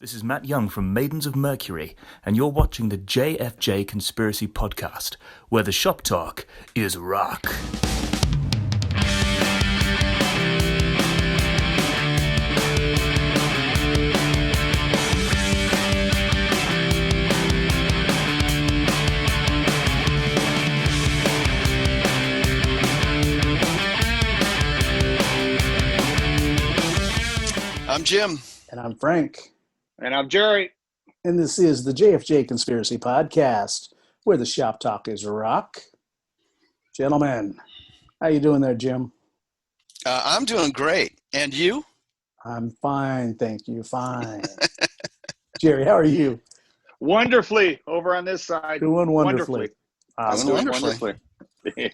This is Matt Young from Maidens of Mercury, and you're watching the JFJ Conspiracy Podcast, where the shop talk is rock. I'm Jim. And I'm Frank. And I'm Jerry. And this is the JFJ Conspiracy Podcast, where the shop talk is rock. Gentlemen, how you doing there, Jim? I'm doing great. And you? I'm fine, thank you. Fine. Jerry, how are you? Wonderfully over on this side. Doing wonderfully. Awesome. Wonderfully. Yeah.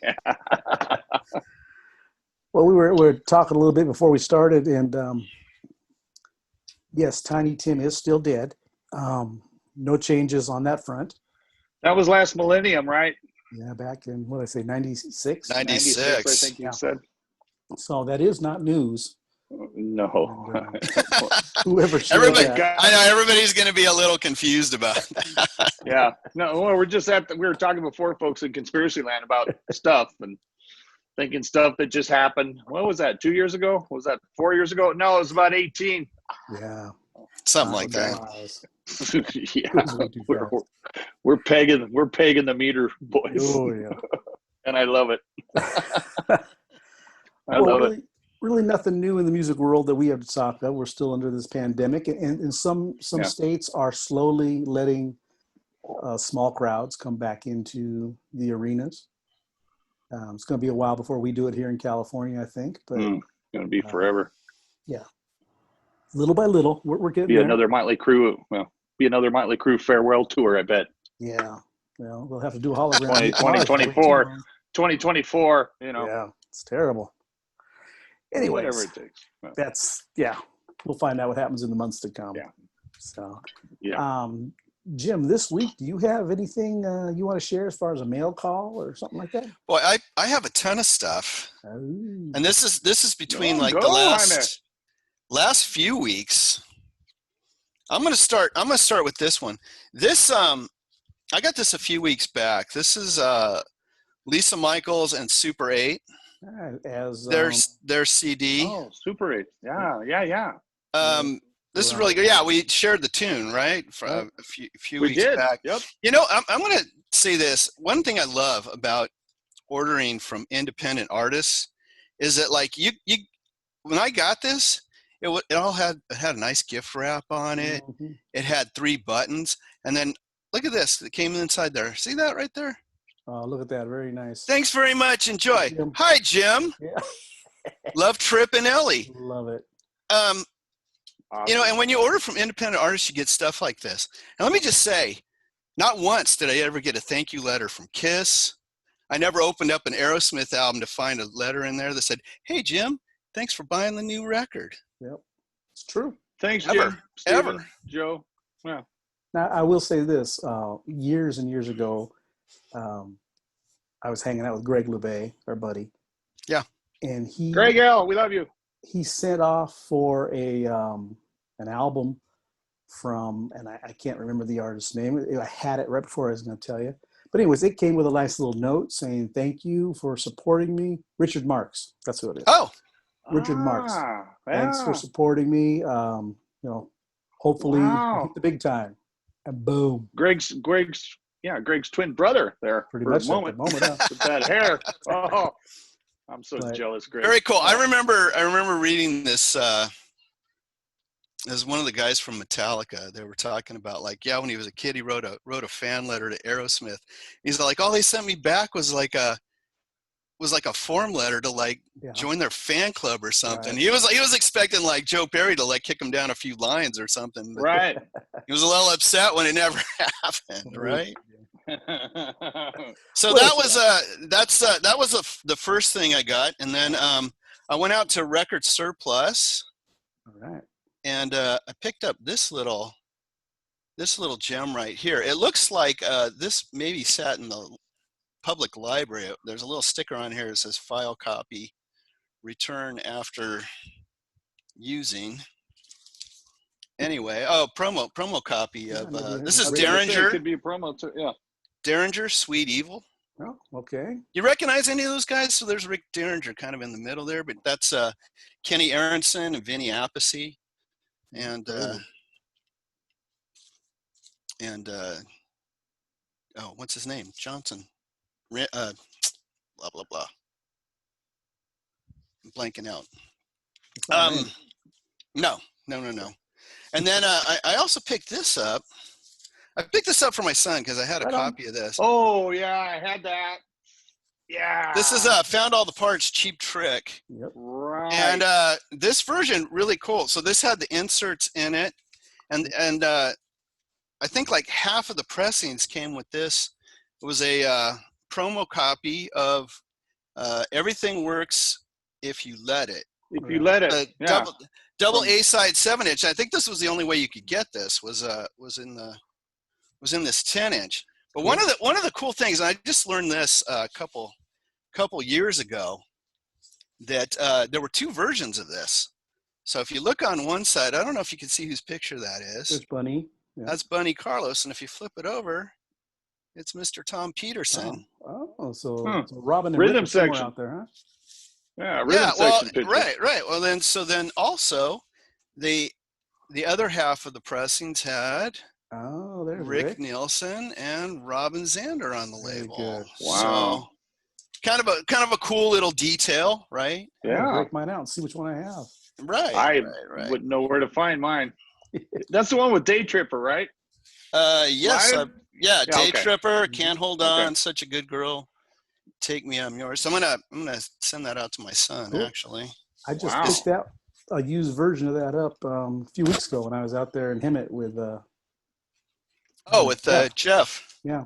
Well, we were talking a little bit before we started, and yes, Tiny Tim is still dead. No changes on that front. That was last millennium, right? Yeah, back in, what did I say, 96? 96. I think you said. So that is not news. No. And, whoever shared that. I know everybody's going to be a little confused about that. Yeah. No, well, we were talking before, folks, in Conspiracy Land about stuff and thinking stuff that just happened. What was that, 2 years ago? Was that 4 years ago? No, it was about 18. Yeah. Something like that. Yeah. We're pegging the meter, boys. Oh, yeah. And I love it. I well, love really, it. really nothing new in the music world that we have to talk about. We're still under this pandemic, and some states are slowly letting small crowds come back into the arenas. It's going to be a while before we do it here in California, I think. But It's going to be forever. Yeah. Little by little, we're getting Be there. another Motley Crue. Well, be another Motley Crue farewell tour, I bet. Yeah. Well, we'll have to do a hologram. 2024. 2024, Yeah, it's terrible. Anyways, whatever it takes. we'll find out what happens in the months to come. Yeah. So, Yeah. Jim, this week, do you have anything you want to share as far as a mail call or something like that? Boy, I have a ton of stuff. Oh. And this is between the last few weeks. I'm going to start with this one. This I got this a few weeks back. This is Lisa Michaels and Super 8. As their CD. Oh, Super 8. Yeah. This is really good. Yeah, we shared the tune, right? For a few weeks back. Yep. I'm going to say this. One thing I love about ordering from independent artists is that, like, you when I got this, it had a nice gift wrap on it. Mm-hmm. It had 3 buttons, and then look at this. It came inside there. See that right there? Oh, look at that. Very nice. Thanks very much. Enjoy. Jim. Hi, Jim. Yeah. Love, Trip, and Ellie. Love it. Awesome. And when you order from independent artists, you get stuff like this. And let me just say, not once did I ever get a thank you letter from Kiss. I never opened up an Aerosmith album to find a letter in there that said, "Hey, Jim, thanks for buying the new record." Yep. It's true. Thanks, Ever. Jim. Steven, Ever. Joe. Yeah. Now, I will say this. Years and years ago, I was hanging out with Greg LeBay, our buddy. Yeah. And Greg L., we love you. He sent off for an album from, and I can't remember the artist's name. I had it right before I was going to tell you. But anyways, it came with a nice little note saying, "Thank you for supporting me." Richard Marx. That's who it is. Oh. Richard Marx. Thanks Yeah. for supporting me. Hopefully hit the big time. And boom. Greg's twin brother there. Pretty for much a moment. at the moment. With that hair. Oh, I'm so jealous, Greg. Very cool. I remember reading this. As one of the guys from Metallica, they were talking about, like, when he was a kid, he wrote a fan letter to Aerosmith. He's like, all they sent me back was like a form letter to join their fan club or something. Right. He was expecting like Joe Perry to like kick him down a few lines or something. Right. He was a little upset when it never happened. Right. So that was the first thing I got, and then I went out to Record Surplus. All right. And I picked up this little gem right here. It looks like this maybe sat in the public library. There's a little sticker on here that says "File copy, return after using." Anyway, promo copy of this is I was gonna say, it Derringer. could be a promo too. Yeah. Derringer, Sweet Evil. Oh, okay. You recognize any of those guys? So there's Rick Derringer kind of in the middle there, but that's Kenny Aronson and Vinny Appice, and what's his name? Johnson. Blah blah blah. I'm blanking out. No. And then I also picked this up. I picked this up for my son because I had a copy of this. Oh yeah, I had that. Yeah. This is Found All the Parts Cheap Trick. Yep. Right. And this version really cool. So this had the inserts in it, and I think like half of the pressings came with this. It was a promo copy of Everything Works If You Let It. If you let it. Yeah. Double A side 7-inch. I think this was the only way you could get this was in this 10-inch. But one of the cool things, and I just learned this a couple years ago, that there were two versions of this. So if you look on one side, I don't know if you can see whose picture that is. There's Bunny. Yeah. That's Bunny Carlos, and if you flip it over, it's Mr. Tom Peterson. So Robin and Rhythm Rick are somewhere section out there, huh? Yeah, rhythm section picture. Right. Well, then also the other half of the pressings had there's Rick Nielsen and Robin Zander on the label. Good. Wow. So kind of a cool little detail, right? Yeah. Break mine out and see which one I have. Right. I wouldn't know where to find mine. That's the one with Day Tripper, right? Yes. Day Tripper, Can't Hold On, Such a Good Girl, Take Me, I'm Yours. So I'm gonna send that out to my son. Actually, I just picked out a used version of that up a few weeks ago when I was out there in Hemet with Jeff. Yeah,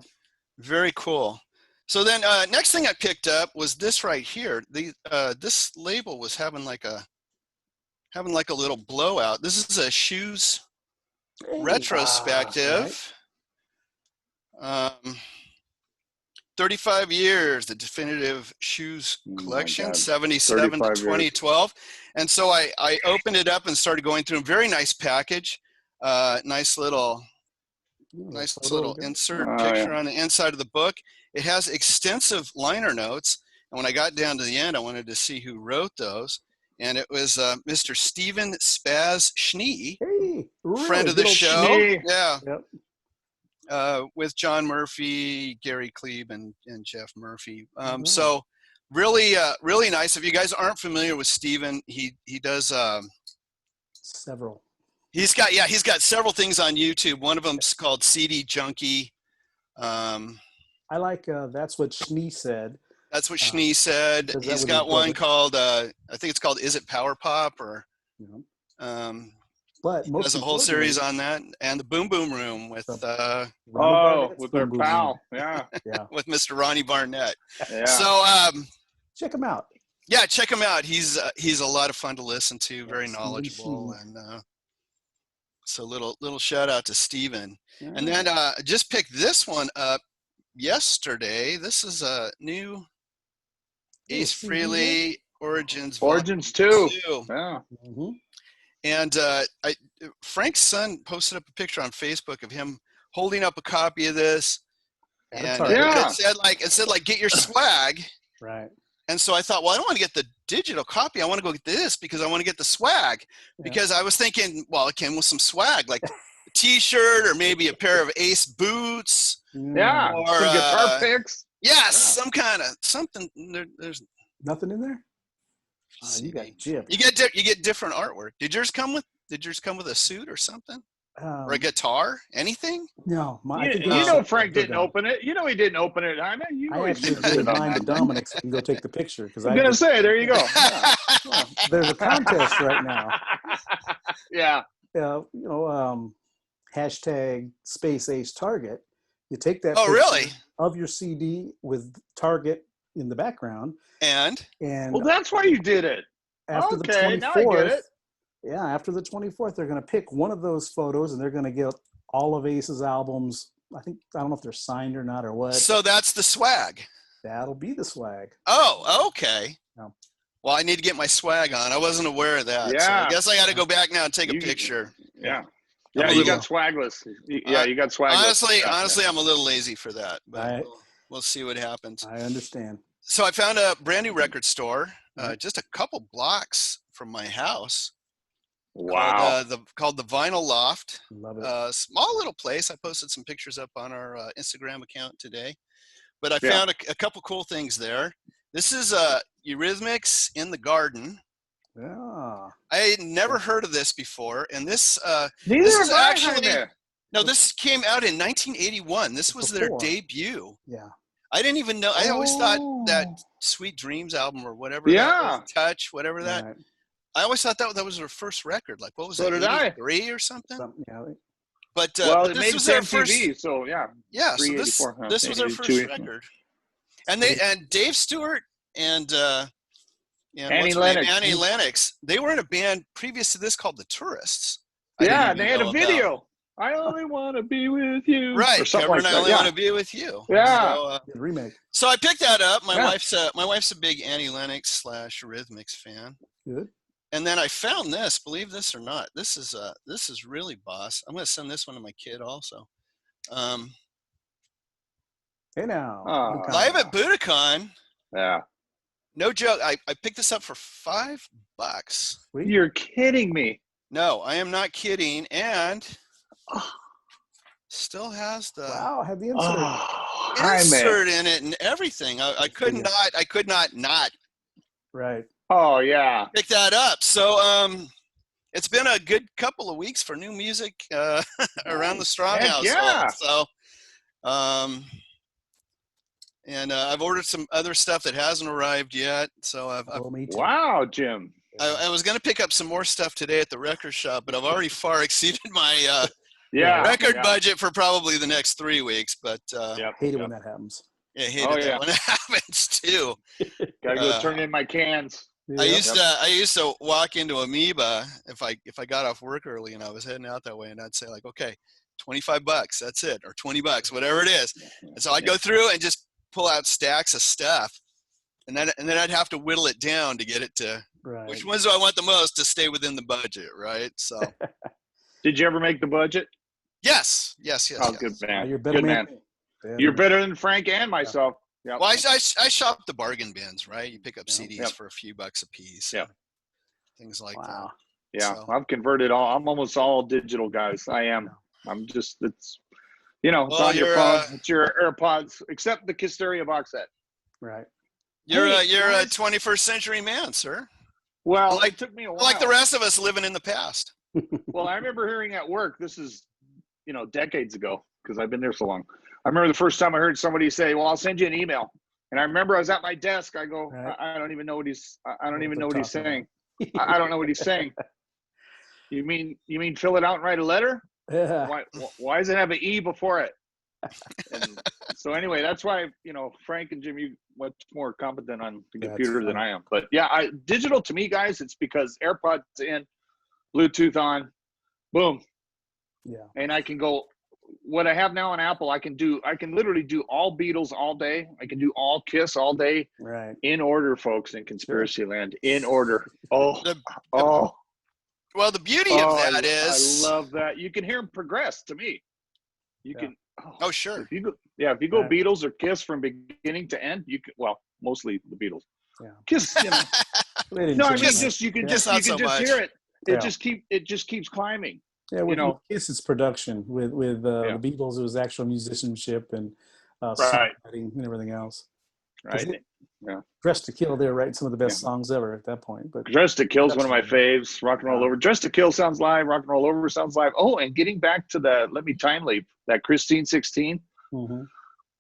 very cool. So then next thing I picked up was this right here. This label was having like a little blowout. This is a Shoes retrospective. 35 years, the definitive Shoes collection, 77 to 2012. And so I opened it up and started going through them. Very nice package. Nice little insert picture on the inside of the book. It has extensive liner notes. And when I got down to the end, I wanted to see who wrote those. And it was Mr. Stephen Spaz Schnee, friend of the show. Schnee. Yeah. Yep. With John Murphy, Gary Klebe, and Jeff Murphy. So really nice. If you guys aren't familiar with Stephen, he does several. He's got several things on YouTube. One of them's called CD Junkie. I like That's What Schnee Said. That's what Schnee said. He's got one called I think it's called Is It Power Pop or but there's a whole series on that, and the Boom Boom Room with with their pal, with Mr. Ronnie Barnett. Yeah. So check him out. Yeah, check him out. He's a lot of fun to listen to, very knowledgeable, and so little shout out to Steven. Yeah. And then just picked this one up yesterday. This is a new Ace Frehley Origins 2. Yeah. Mm-hmm. And Frank's son posted up a picture on Facebook of him holding up a copy of this, and it said like get your swag. Right. And so I thought, well, I don't want to get the digital copy. I want to go get this because I want to get the swag. Because I was thinking, well, it came with some swag, like a T-shirt or maybe a pair of Ace boots. Yeah. Or some guitar picks. Yes, some kind of something. There's nothing in there. You got gypped. You get different artwork. Did yours come with a suit or something? Or a guitar? Anything? No. Frank didn't open it. You know he didn't open it. I actually gave mine to Dominic so he can go take the picture. Because I'm going to say, there you go. Yeah. There's a contest right now. Yeah. Hashtag Space Ace Target. You take that picture of your CD with Target in the background. And well, that's why you did it. After the 24th, now I get it. Yeah, after the 24th, they're going to pick one of those photos, and they're going to get all of Ace's albums. I don't know if they're signed or not or what. So that's the swag. That'll be the swag. Oh, okay. No. Well, I need to get my swag on. I wasn't aware of that. Yeah. So I guess I got to go back now and take a picture. Yeah. Yeah, you got swagless. Yeah, you got swagless. Honestly, I'm a little lazy for that, but we'll see what happens. I understand. So I found a brand new record store just a couple blocks from my house. Wow. Called the Vinyl Loft. Love it. Small little place. I posted some pictures up on our Instagram account today. But I found a couple cool things there. This is Eurythmics in the Garden. Yeah. I had never heard of this before, and this is actually this came out in 1981. This was their debut. Yeah. I didn't even know. I always thought that Sweet Dreams album or whatever that was, Touch, whatever that. Right. I always thought that was their first record. Like, what was it? 83 or something? Yeah. But it this made was their MTV, first. So yeah. Yeah. So this was their first record. And Dave Stewart and Annie Lennox, they were in a band previous to this called the Tourists. Yeah, they had a video. I only want to be with you. Right, Kevin, I only want to be with you. Yeah, so, remake. So I picked that up. My wife's a big Annie Lennox / Eurythmics fan. Good. And then I found this. Believe this or not, this is really boss. I'm going to send this one to my kid also. Hey now, live at Budokan. Yeah. No joke. I picked this up for $5. You're kidding me. No, I am not kidding. And still has the have the insert in it and everything. I could not right. Oh yeah, pick that up. So it's been a good couple of weeks for new music around the Strong House. Yeah. So and I've ordered some other stuff that hasn't arrived yet. So wow, Jim. I was going to pick up some more stuff today at the record shop, but I've already far exceeded my record budget for probably the next 3 weeks. But hate it when that happens. Yeah, hate it when it happens too. Gotta go turn in my cans. I used to walk into Amoeba if I got off work early and I was heading out that way, and I'd say like, okay, $25, that's it, or $20, whatever it is. And so I'd go through and just pull out stacks of stuff, and then I'd have to whittle it down to get it to which ones do I want the most to stay within the budget, right? So, did you ever make the budget? Yes. Oh, good man. You're better, man. You're better than Frank and myself. Yeah. Well, I shop the bargain bins, right? You pick up CDs for a few bucks a piece. Yeah. Things like that. Yeah, so. I've converted all. I'm almost all digital, guys. I am. I'm just, it's on your phone. It's your AirPods, except the Kisteria box set. Right. You're a 21st century man, sir. Well, it took me a while. Like the rest of us living in the past. Well, I remember hearing at work, this is, decades ago, because I've been there so long. I remember the first time I heard somebody say, well, I'll send you an email. And I remember I was at my desk. I go, I don't even know what he's saying. I don't know what he's saying. You mean fill it out and write a letter? Yeah. Why does it have an E before it? And so anyway, that's why, Frank and Jim, you much more competent on the computer than I am. But yeah, digital to me, guys, it's because AirPods in, Bluetooth on, boom. Yeah. And I can go, what I have now on Apple, I can literally do all Beatles all day. I can do all Kiss all day. Right. In order, folks, in Conspiracy Land. In order. Well, the beauty of that is I love that. You can hear them progress to me. You can Oh sure. If you go Beatles or Kiss from beginning to end, you can mostly the Beatles. Yeah. Kiss, no, I mean you can just hear it. It just keeps climbing. Yeah, with Kiss, it's production. With the Beatles, it was actual musicianship and songwriting and everything else. Right. Yeah. Dressed to Kill, they're writing some of the best songs ever at that point. But Dressed to Kill is one of my faves. Rock and Roll Over. Dressed to Kill sounds live. Rock and Roll Over sounds live. Oh, and getting back to let me time leap, that Christine 16. Mm-hmm.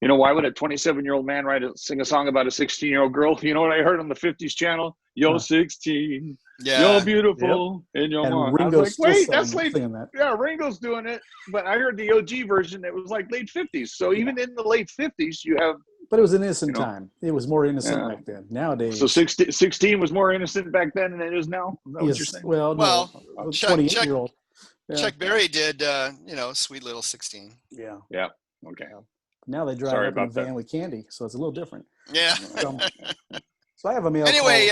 Why would a 27-year-old man sing a song about a 16-year-old girl? You know what I heard on the 50s channel? You're 16. Yeah. You're beautiful in your mind. I was like, wait, that's late. Yeah, Ringo's doing it. But I heard the OG version. It was like late 50s. So even in the late 50s, you have. But it was an innocent time. It was more innocent back then. Nowadays. So 16 was more innocent back then than it is now? Is that what you're saying? Well, 28-year-old. Chuck Berry did, Sweet Little 16. Yeah. Yeah. Okay. Now they drive up in a van with candy, so it's a little different. Yeah. So I have a mail. Anyway,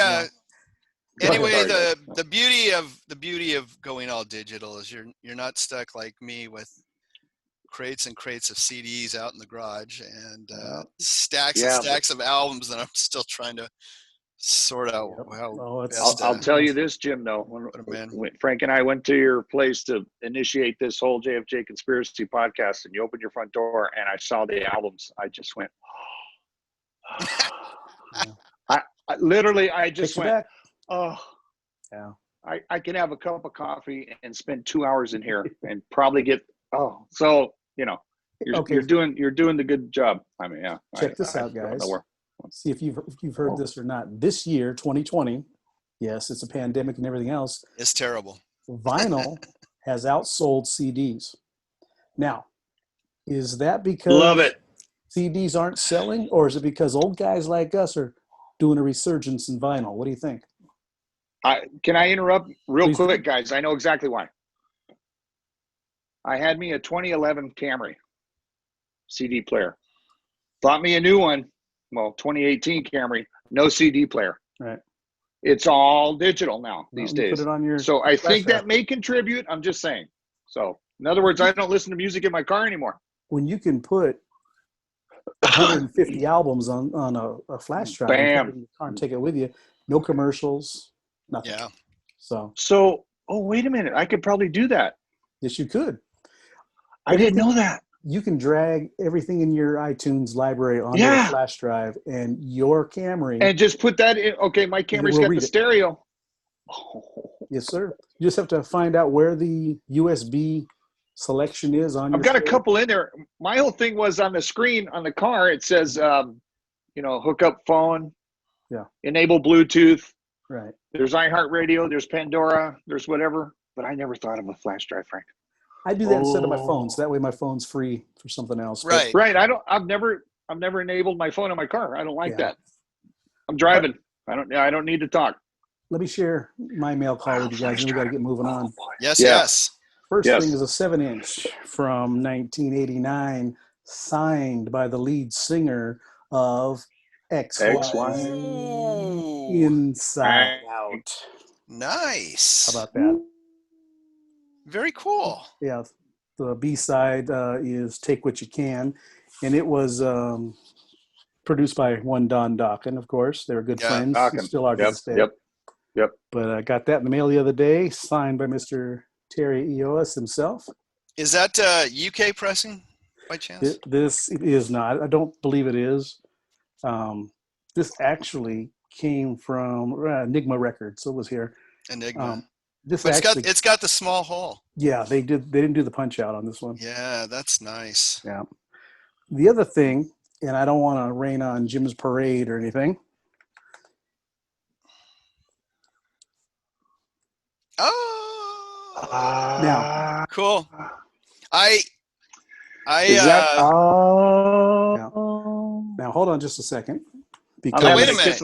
Anyway, Sorry, the beauty of going all digital is you're not stuck like me with crates and crates of CDs out in the garage and stacks and stacks of albums that I'm still trying to sort out how best. I'll tell you this, Jim. Though, when Frank and I went to your place to initiate this whole JFJ conspiracy podcast, and you opened your front door, and I saw the albums, I just went. I literally, I just went. Back. Oh, yeah. I can have a cup of coffee and spend 2 hours in here and probably get. Oh, so you're doing the good job. I mean, yeah. Check this out, guys. See if you've heard this or not. This year, 2020, yes, it's a pandemic and everything else. It's terrible. Vinyl has outsold CDs. Now, is that because Love it. CDs aren't selling, or is it because old guys like us are doing a resurgence in vinyl? What do you think? Can I interrupt real Please quick, guys? I know exactly why. I had me a 2011 Camry CD player. Bought me a new one. Well, 2018 Camry, no CD player. Right. It's all digital now these days. Put it on your so I think that may contribute. I'm just saying. So in other words, I don't listen to music in my car anymore. When you can put 150 albums on a flash drive, Bam. You can't take it with you. No commercials, nothing. Yeah. So, wait a minute. I could probably do that. Yes, you could. I didn't know that. You can drag everything in your iTunes library onto a flash drive, and your Camry. And just put that in. Okay, my Camry's got the stereo. Yes, sir. You just have to find out where the USB selection is on. I've got a couple in there. My whole thing was on the screen on the car. It says, hook up phone. Yeah. Enable Bluetooth. Right. There's iHeartRadio. There's Pandora. There's whatever. But I never thought of a flash drive, Frank. I do that instead of my phone, so that way my phone's free for something else. Right. Right. I've never enabled my phone in my car. I don't like that. I'm driving. I don't need to talk. Let me share my mail call with you guys, and we got to get moving on. Yes. First thing is a 7-inch from 1989, signed by the lead singer of XY. Inside Out. Nice. How about that? Very cool. Yeah. The B-side is Take What You Can, and it was produced by one Don Dokken, of course. They were good friends. Dokken. Still are to this day. Yep. But I got that in the mail the other day, signed by Mr. Terry Eos himself. Is that UK pressing by chance? This is not. I don't believe it is. This actually came from Enigma Records. So it was here. Enigma. But it's got the small hole. Yeah, they didn't do the punch out on this one. Yeah, that's nice. Yeah. The other thing, and I don't want to rain on Jim's parade or anything. Oh. Now. Cool. Now hold on just a second. Because wait a minute.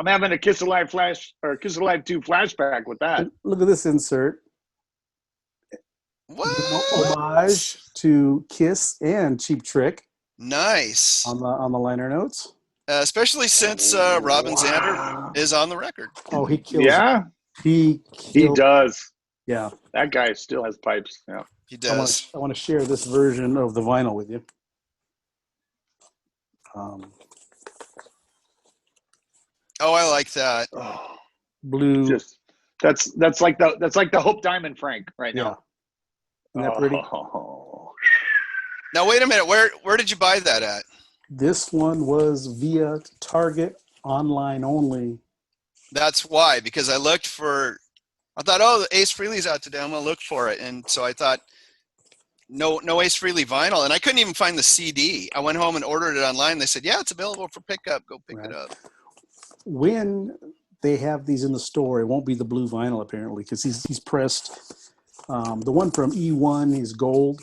I'm having a Kiss Alive Kiss Alive 2 flashback with that. Look at this insert. What? Homage to Kiss and Cheap Trick. Nice. On the liner notes. Especially since Robin Zander is on the record. Oh, he kills. Yeah. He does. Yeah. That guy still has pipes. Yeah. He does. I want to share this version of the vinyl with you. I like that. Blue. Just that's like the Hope Diamond, Frank, right now. Isn't that pretty? Now wait a minute. Where did you buy that at? This one was via Target, online only. That's why, because I looked for. I thought, Ace Frehley's out today. I'm gonna look for it, and so I thought, no Ace Frehley vinyl, and I couldn't even find the CD. I went home and ordered it online. They said, yeah, it's available for pickup. Go pick it up. When they have these in the store, it won't be the blue vinyl apparently, because he's pressed. The one from E1 is gold,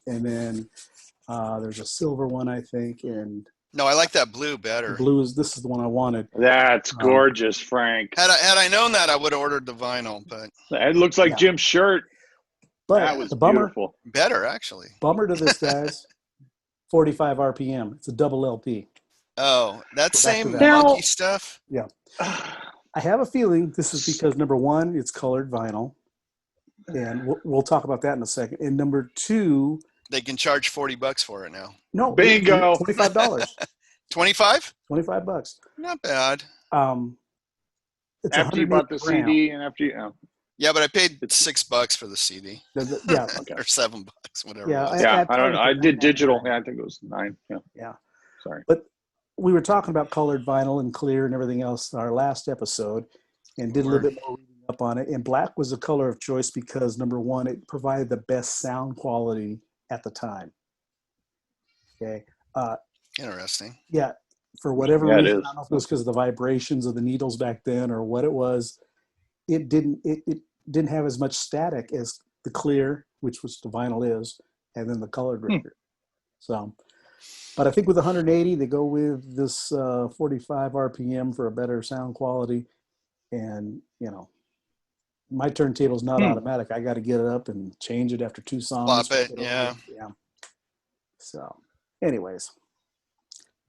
and then there's a silver one, I think, and. No, I like that blue better. This is the one I wanted. That's gorgeous, Frank. Had I known that, I would have ordered the vinyl, but it looks like Jim's shirt. But that was the bummer, beautiful. Better actually. Bummer to this, guys. 45 RPM. It's a double LP. Oh, that same monkey stuff. Yeah. I have a feeling this is because number one, it's colored vinyl, and we'll talk about that in a second. And number two, they can charge $40 for it now. no, Bingo. $25. 25? $25. Not bad. It's After you bought the gram. CD and after you. Yeah, but I paid $6 for the CD. Yeah, Okay. Or $7, whatever. Yeah, it was. Yeah, At I don't know. I Target, did $9.99. digital. Yeah, I think it was 9. Yeah. Yeah. Sorry. But we were talking about colored vinyl and clear and everything else in our last episode, and did a little bit more reading up on it. And black was the color of choice because number one, it provided the best sound quality at the time. Okay. Interesting. Yeah. For whatever Yeah, it reason, is. I don't know if it was because of the vibrations of the needles back then or what it was. It didn't have as much static as the clear, which was the vinyl is, and then the colored record. So, but I think with 180, they go with this 45 RPM for a better sound quality. And, my turntable's not automatic. I got to get it up and change it after 2 songs. Flop it, yeah. Yeah. So, anyways.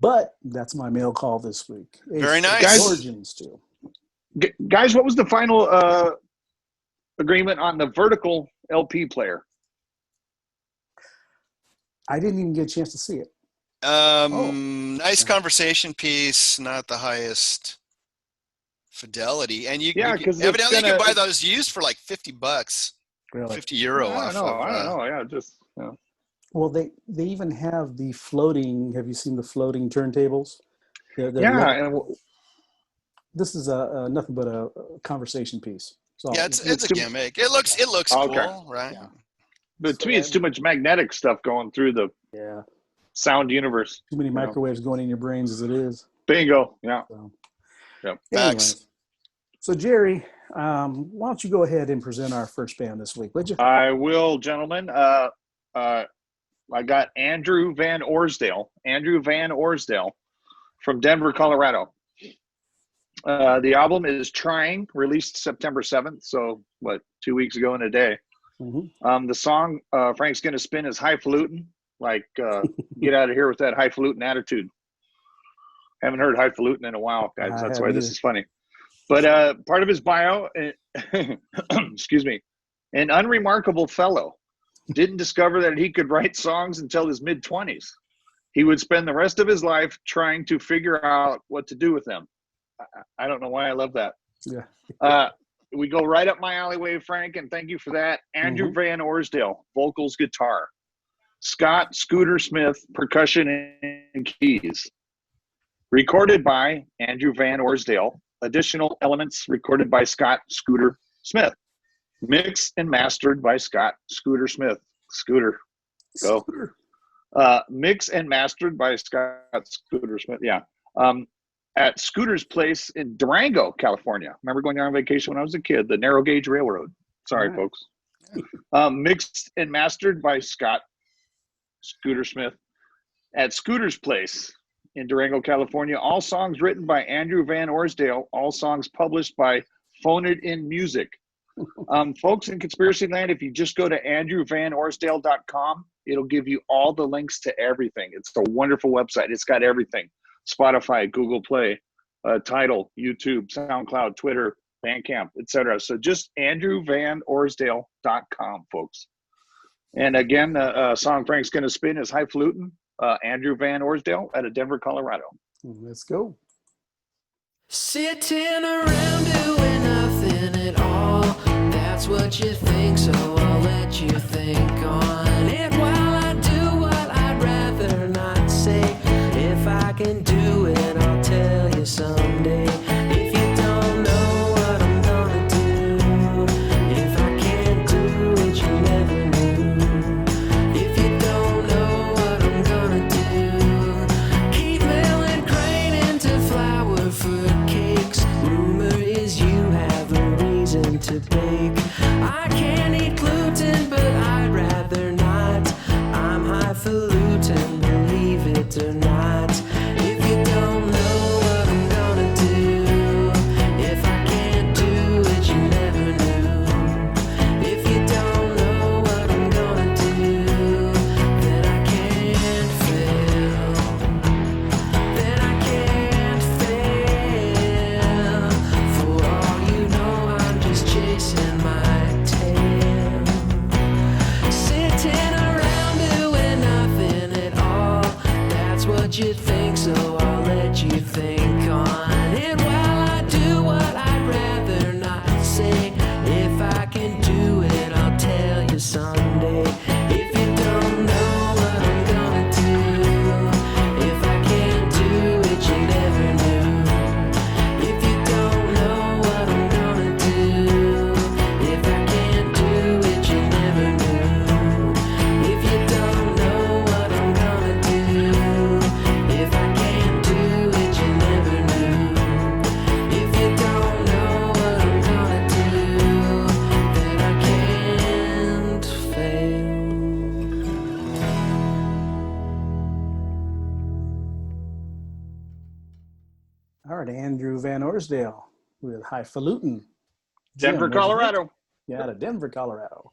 But that's my mail call this week. Very nice. Origins too. Guys, what was the final agreement on the vertical LP player? I didn't even get a chance to see it. Nice conversation piece, not the highest fidelity. And because evidently you can buy those used for like $50. Really? €50 I off. don't know. Yeah, just. Well, they even have the floating. Have you seen the floating turntables? They're this is nothing but a conversation piece. So yeah, it's a gimmick. It looks cool, right? Yeah. But to me, it's too much magnetic stuff going through the sound universe. Too many microwaves going in your brains as it is. Bingo. Yeah. So, Yep. Facts. So Jerry, why don't you go ahead and present our first band this week, would you? I will, gentlemen. I got Andrew Van Orsdale from Denver, Colorado. The album is Trying, released September 7th. So 2 weeks ago in a day. Mm-hmm. The song Frank's going to spin is Highfalutin. Get out of here with that highfalutin attitude. Haven't heard highfalutin in a while, guys. That's why this is funny. But part of his bio, excuse me, an unremarkable fellow. Didn't discover that he could write songs until his mid-20s. He would spend the rest of his life trying to figure out what to do with them. I don't know why I love that. Yeah. We go right up my alleyway, Frank, and thank you for that. Andrew Van Orsdale, vocals, guitar. Scott Scooter Smith, percussion and keys. Recorded by Andrew Van Orsdale. Additional elements recorded by Scott Scooter Smith. Mixed and mastered by Scott Scooter Smith. Scooter. Go. Mixed and mastered by Scott Scooter Smith. Yeah. At Scooter's place in Durango, California. Remember going there on vacation when I was a kid, the narrow gauge railroad. Sorry, folks. Mixed and mastered by Scott Scooter Smith. At Scooter's place in Durango, California. All songs written by Andrew Van Orsdale. All songs published by Phone It In Music. Folks in Conspiracy Land, if you just go to andrewvanorsdale.com, it'll give you all the links to everything. It's a wonderful website. It's got everything. Spotify, Google Play, Tidal, YouTube, SoundCloud, Twitter, Bandcamp, etc. So just andrewvanorsdale.com, folks. And again, the song Frank's going to spin is Highfalutin, Andrew Van Orsdale out of Denver, Colorado. Let's go. Sitting around doing nothing at all. That's what you think, so I'll let you think on it while I do what I'd rather not say. If I can do it, I'll tell you someday. If you don't know what I'm gonna do, if I can't do it, you never knew. If you don't know what I'm gonna do, keep mailing grain into flour for cakes. Rumor is you have a reason to bake. I can't eat gluten, but I'd rather not. what you think, so I'll let you think on it while I do what I'd rather not say. If I can do it, I'll tell you someday. If you don't know what I'm gonna do, if I can't do it, you never knew. If you don't know what I'm gonna do, if I can't do it, you never knew. If you don't know what I'm gonna do, if I can't do it, you never knew. If you don't know what I'm gonna do, then I can't fail. All right, Andrew Van Orsdale with Highfalutin. Denver, Jim, what'd you think? Colorado. Yeah, out of Denver, Colorado.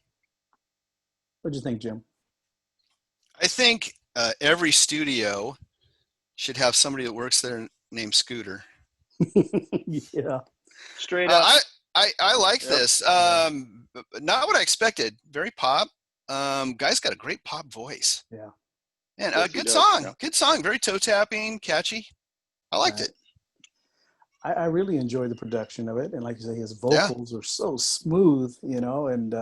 What'd you think, Jim? I think every studio should have somebody that works there named Scooter. Yeah. Straight up. I like Yep. this. Not what I expected. Very pop. Guy's got a great pop voice. Yeah. And Yes, he good does, song. yeah. Good song. Very toe tapping, catchy. I liked Right. it. I really enjoy the production of it. And like you say, his vocals are so smooth, you know, and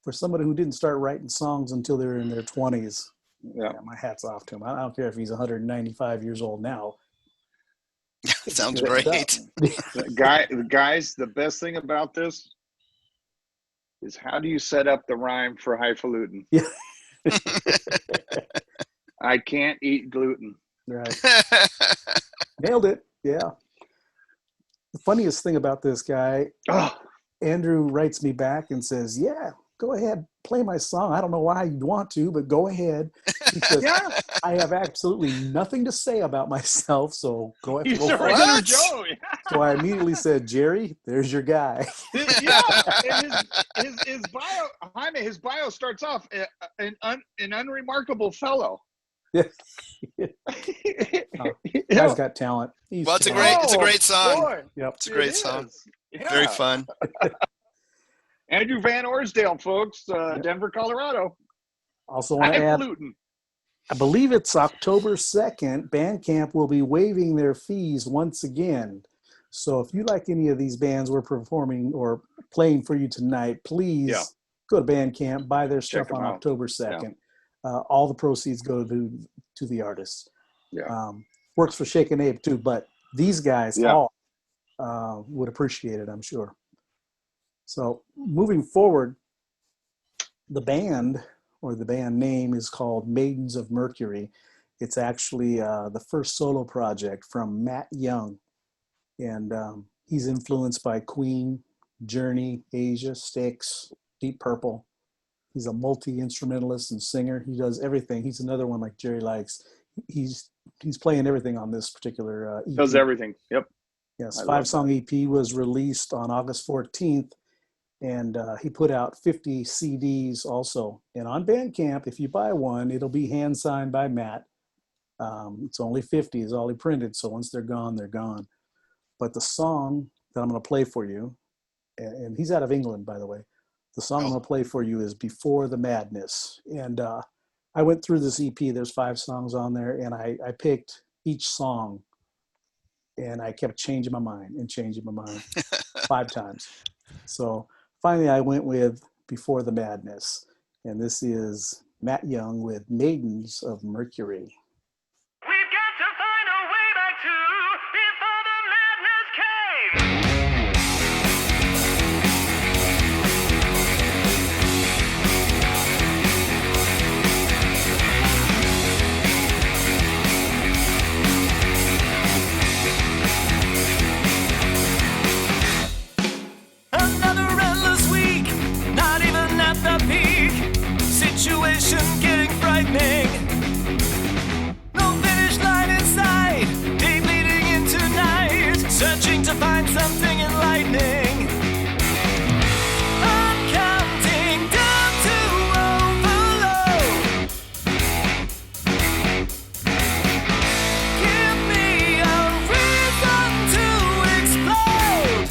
for somebody who didn't start writing songs until they were in their 20s, Yeah. my hat's off to him. I don't care if he's 195 years old now. Sounds Good great. stuff. Guys, the best thing about this is how do you set up the rhyme for highfalutin? Yeah. I can't eat gluten. Right. Nailed it. Yeah. The funniest thing about this guy, Oh, Andrew writes me back and says, yeah, go ahead, play my song. I don't know why you'd want to, but go ahead. He says, yeah. I have absolutely nothing to say about myself, so go ahead. He's Go a for it. regular What? Joe. So I immediately said, Jerry, there's your guy. Yeah. And his bio, Jaime, his bio starts off an unremarkable fellow. Yeah. Yeah. Guy's got talent. He's Well, it's a talented. great song. Boy, Yep. It's a great it song. is. Yeah. Very fun. Andrew Van Orsdale, folks, Denver, Colorado. Also want to add, Highfalutin. I believe it's October 2nd. Bandcamp will be waiving their fees once again. So if you like any of these bands we're performing or playing for you tonight, please Yeah. go to Bandcamp, buy their Check stuff them on out. October 2nd. All the proceeds go to the artists. Yeah. Works for Shake and Abe too, but these guys Yeah. all would appreciate it, I'm sure. So moving forward, the band or the band name is called Maidens of Mercury. It's actually the first solo project from Matt Young. And he's influenced by Queen, Journey, Asia, Styx, Deep Purple. He's a multi-instrumentalist and singer. He does everything. He's another one like Jerry likes. He's playing everything on this particular EP. Does everything. Yep. Yes, I love 5-song EP was released on August 14th, and he put out 50 CDs also. And on Bandcamp, if you buy one, it'll be hand-signed by Matt. It's only 50 is all he printed, so once they're gone, they're gone. But the song that I'm going to play for you, and he's out of England, by the way, the song I'm going to play for you is Before the Madness. And I went through this EP. There's 5 songs on there, and I picked each song, and I kept changing my mind 5 times. So finally, I went with Before the Madness. And this is Matt Young with Maidens of Mercury. We've got to find a way back to before the madness came. Another endless week, not even at the peak. Situation getting frightening. No finish line in sight, day bleeding into night. Searching to find something enlightening. I'm counting down to overload. Give me a reason to explode.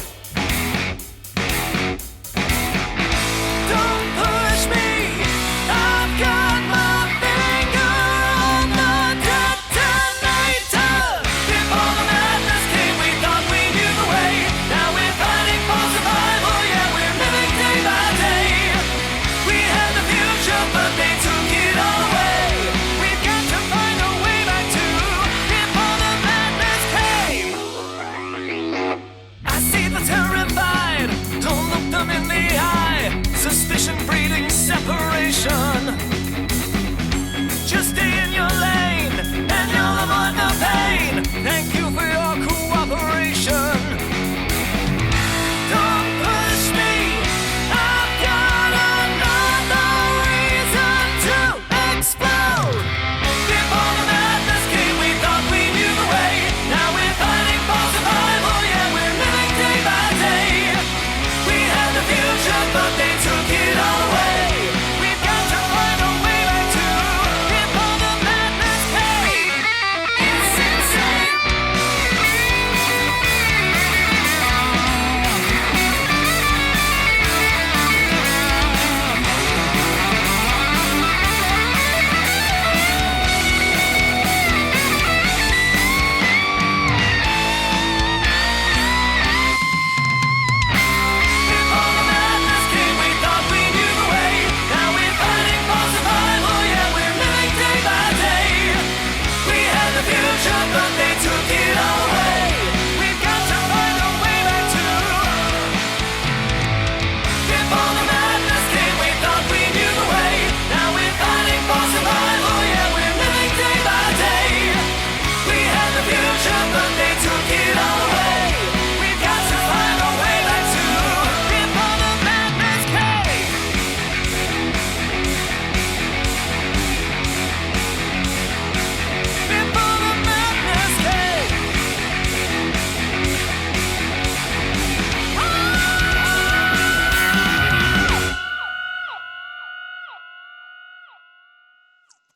Don't push me, I've got my finger on the detonate.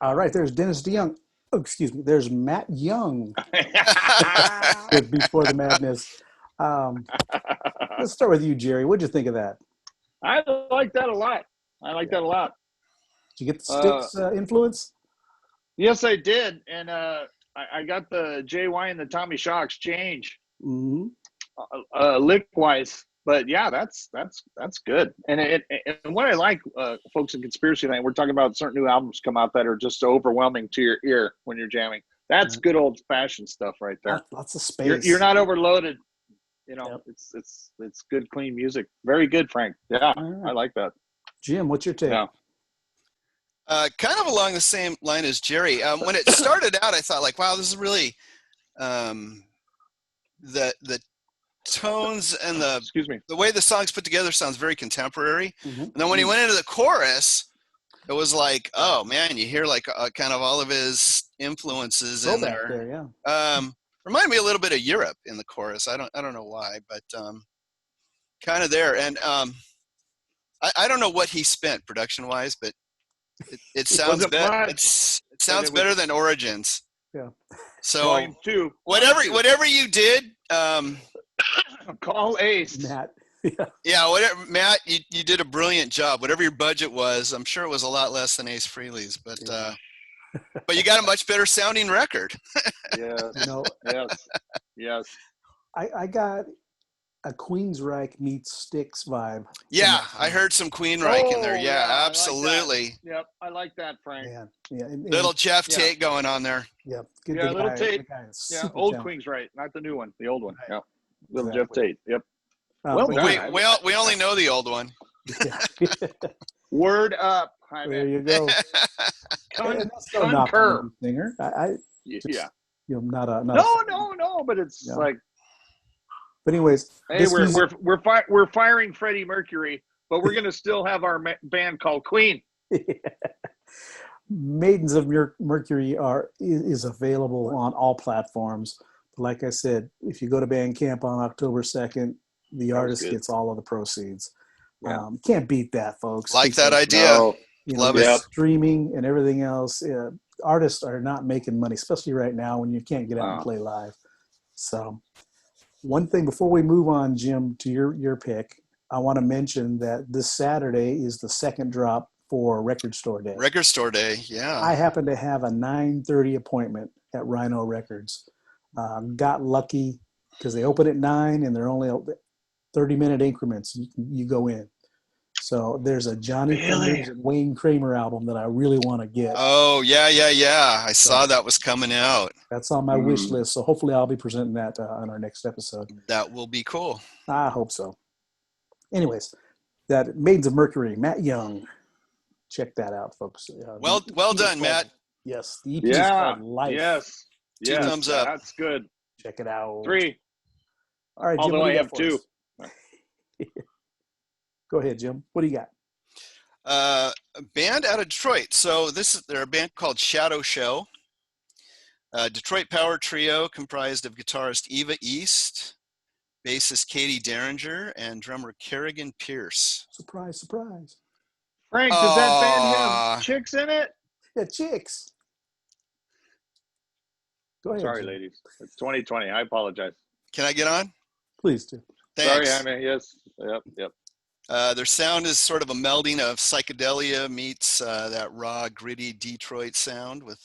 All right, there's Dennis DeYoung. Oh, excuse me. There's Matt Young with Before the Madness. Let's start with you, Jerry. What'd you think of that? I like that a lot. That a lot. Did you get the Styx influence? Yes, I did, and I got the JY and the Tommy Shaw exchange, lick wise. But yeah, that's good. And what I like, folks in Conspiracy Land, we're talking about certain new albums come out that are just overwhelming to your ear when you're jamming. That's good old fashioned stuff right there. Lots of space. You're not overloaded. You know, it's good, clean music. Very good, Frank. Yeah, right. I like that. Jim, what's your take? Yeah. Kind of along the same line as Jerry. When it started out, I thought like, wow, this is really the tones and the way the song's put together sounds very contemporary. And then when he went into the chorus, it was like, oh man, you hear like kind of all of his influences in there. Remind me a little bit of Europe in the chorus. I don't know why, but kind of there. And I don't know what he spent production wise, but it sounds better. It sounds better than Origins. Yeah. So whatever you did, call Ace. Matt. Yeah, whatever, Matt, you did a brilliant job. Whatever your budget was, I'm sure it was a lot less than Ace Frehley's, but but you got a much better sounding record. Yes. I got a Queensryche meets Styx vibe. Yeah, I heard some Queensryche in there. Yeah, absolutely. Yep, I like that, Frank. Little Jeff Tate going on there. Yep. Little Tate. Yeah, old Queensryche, not the new one, the old one. Right. Yep. Little Jeff Tate. Yep. We only know the old one. Word up. There you go. Concur. Singer. Not a. No, but it's like. But anyways, hey, we're firing Freddie Mercury, but we're gonna still have our band called Queen. Maidens of Mercury is available on all platforms. Like I said, if you go to Bandcamp on October 2nd, the artist gets all of the proceeds. Yeah. Can't beat that, folks. Like that idea. Love it. Streaming and everything else. Artists are not making money, especially right now when you can't get out and play live. So one thing before we move on, Jim, to your pick, I want to mention that this Saturday is the second drop for Record Store Day. Record Store Day, yeah. I happen to have a 9:30 appointment at Rhino Records. Got lucky because they open at 9 and they're only 30-minute increments. You go in. So there's a Johnny Thunders and Wayne Kramer album that I really want to get. Oh, yeah. I saw that was coming out. That's on my wish list. So hopefully I'll be presenting that on our next episode. That will be cool. I hope so. Anyways, that Maidens of Mercury, Matt Young. Check that out, folks. Well done, Matt. Yes. The EP is called Life. Yes. Two thumbs up. That's good. Check it out. 3. All right, Jim. Although I have 2. Go ahead, Jim. What do you got? A band out of Detroit. So they're a band called Shadow Show. Detroit power trio comprised of guitarist Eva East, bassist Katie Derringer, and drummer Kerrigan Pierce. Surprise. Frank, does that band have chicks in it? Yeah, chicks. Go ahead. Sorry, Jim. ladies. It's 2020. I apologize. Can I get on? Please do. Thanks. Sorry, I mean, yes. Yep. Their sound is sort of a melding of psychedelia meets that raw, gritty Detroit sound with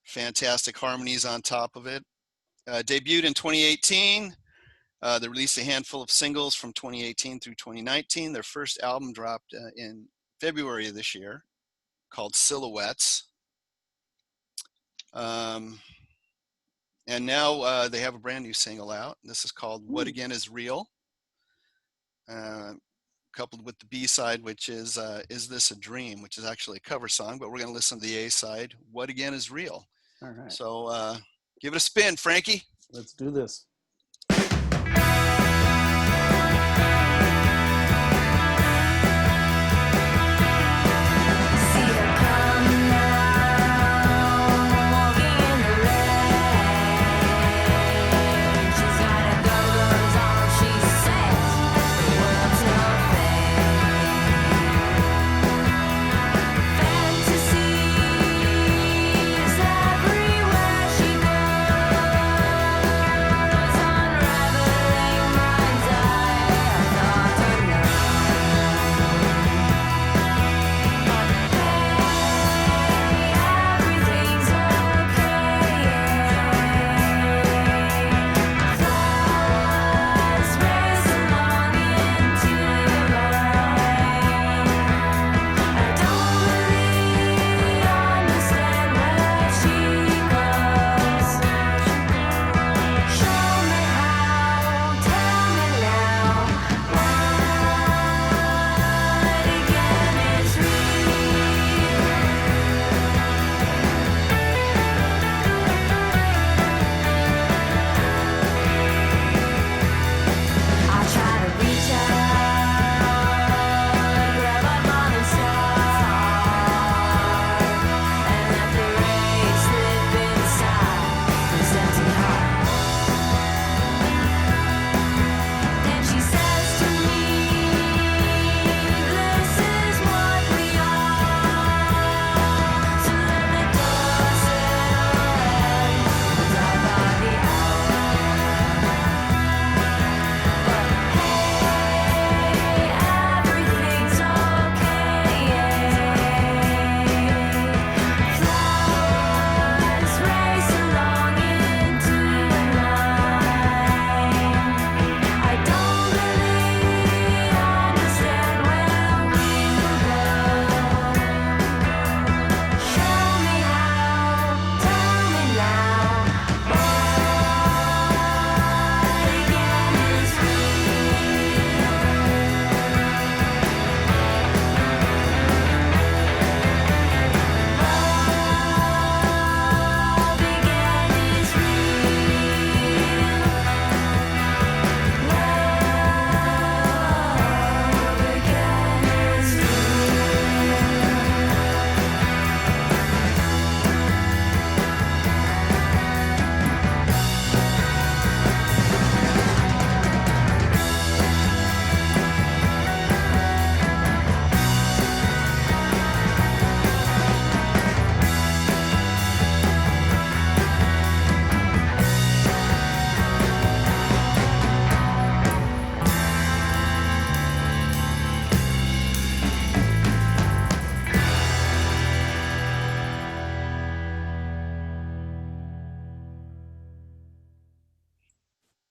fantastic harmonies on top of it. Debuted in 2018. They released a handful of singles from 2018 through 2019. Their first album dropped in February of this year called Silhouettes. And now they have a brand new single out. This is called What Again Is Real? Coupled with the B-side, which is This a Dream, which is actually a cover song, but we're going to listen to the A-side, What Again Is Real. All right. So give it a spin, Frankie. Let's do this. Fantasy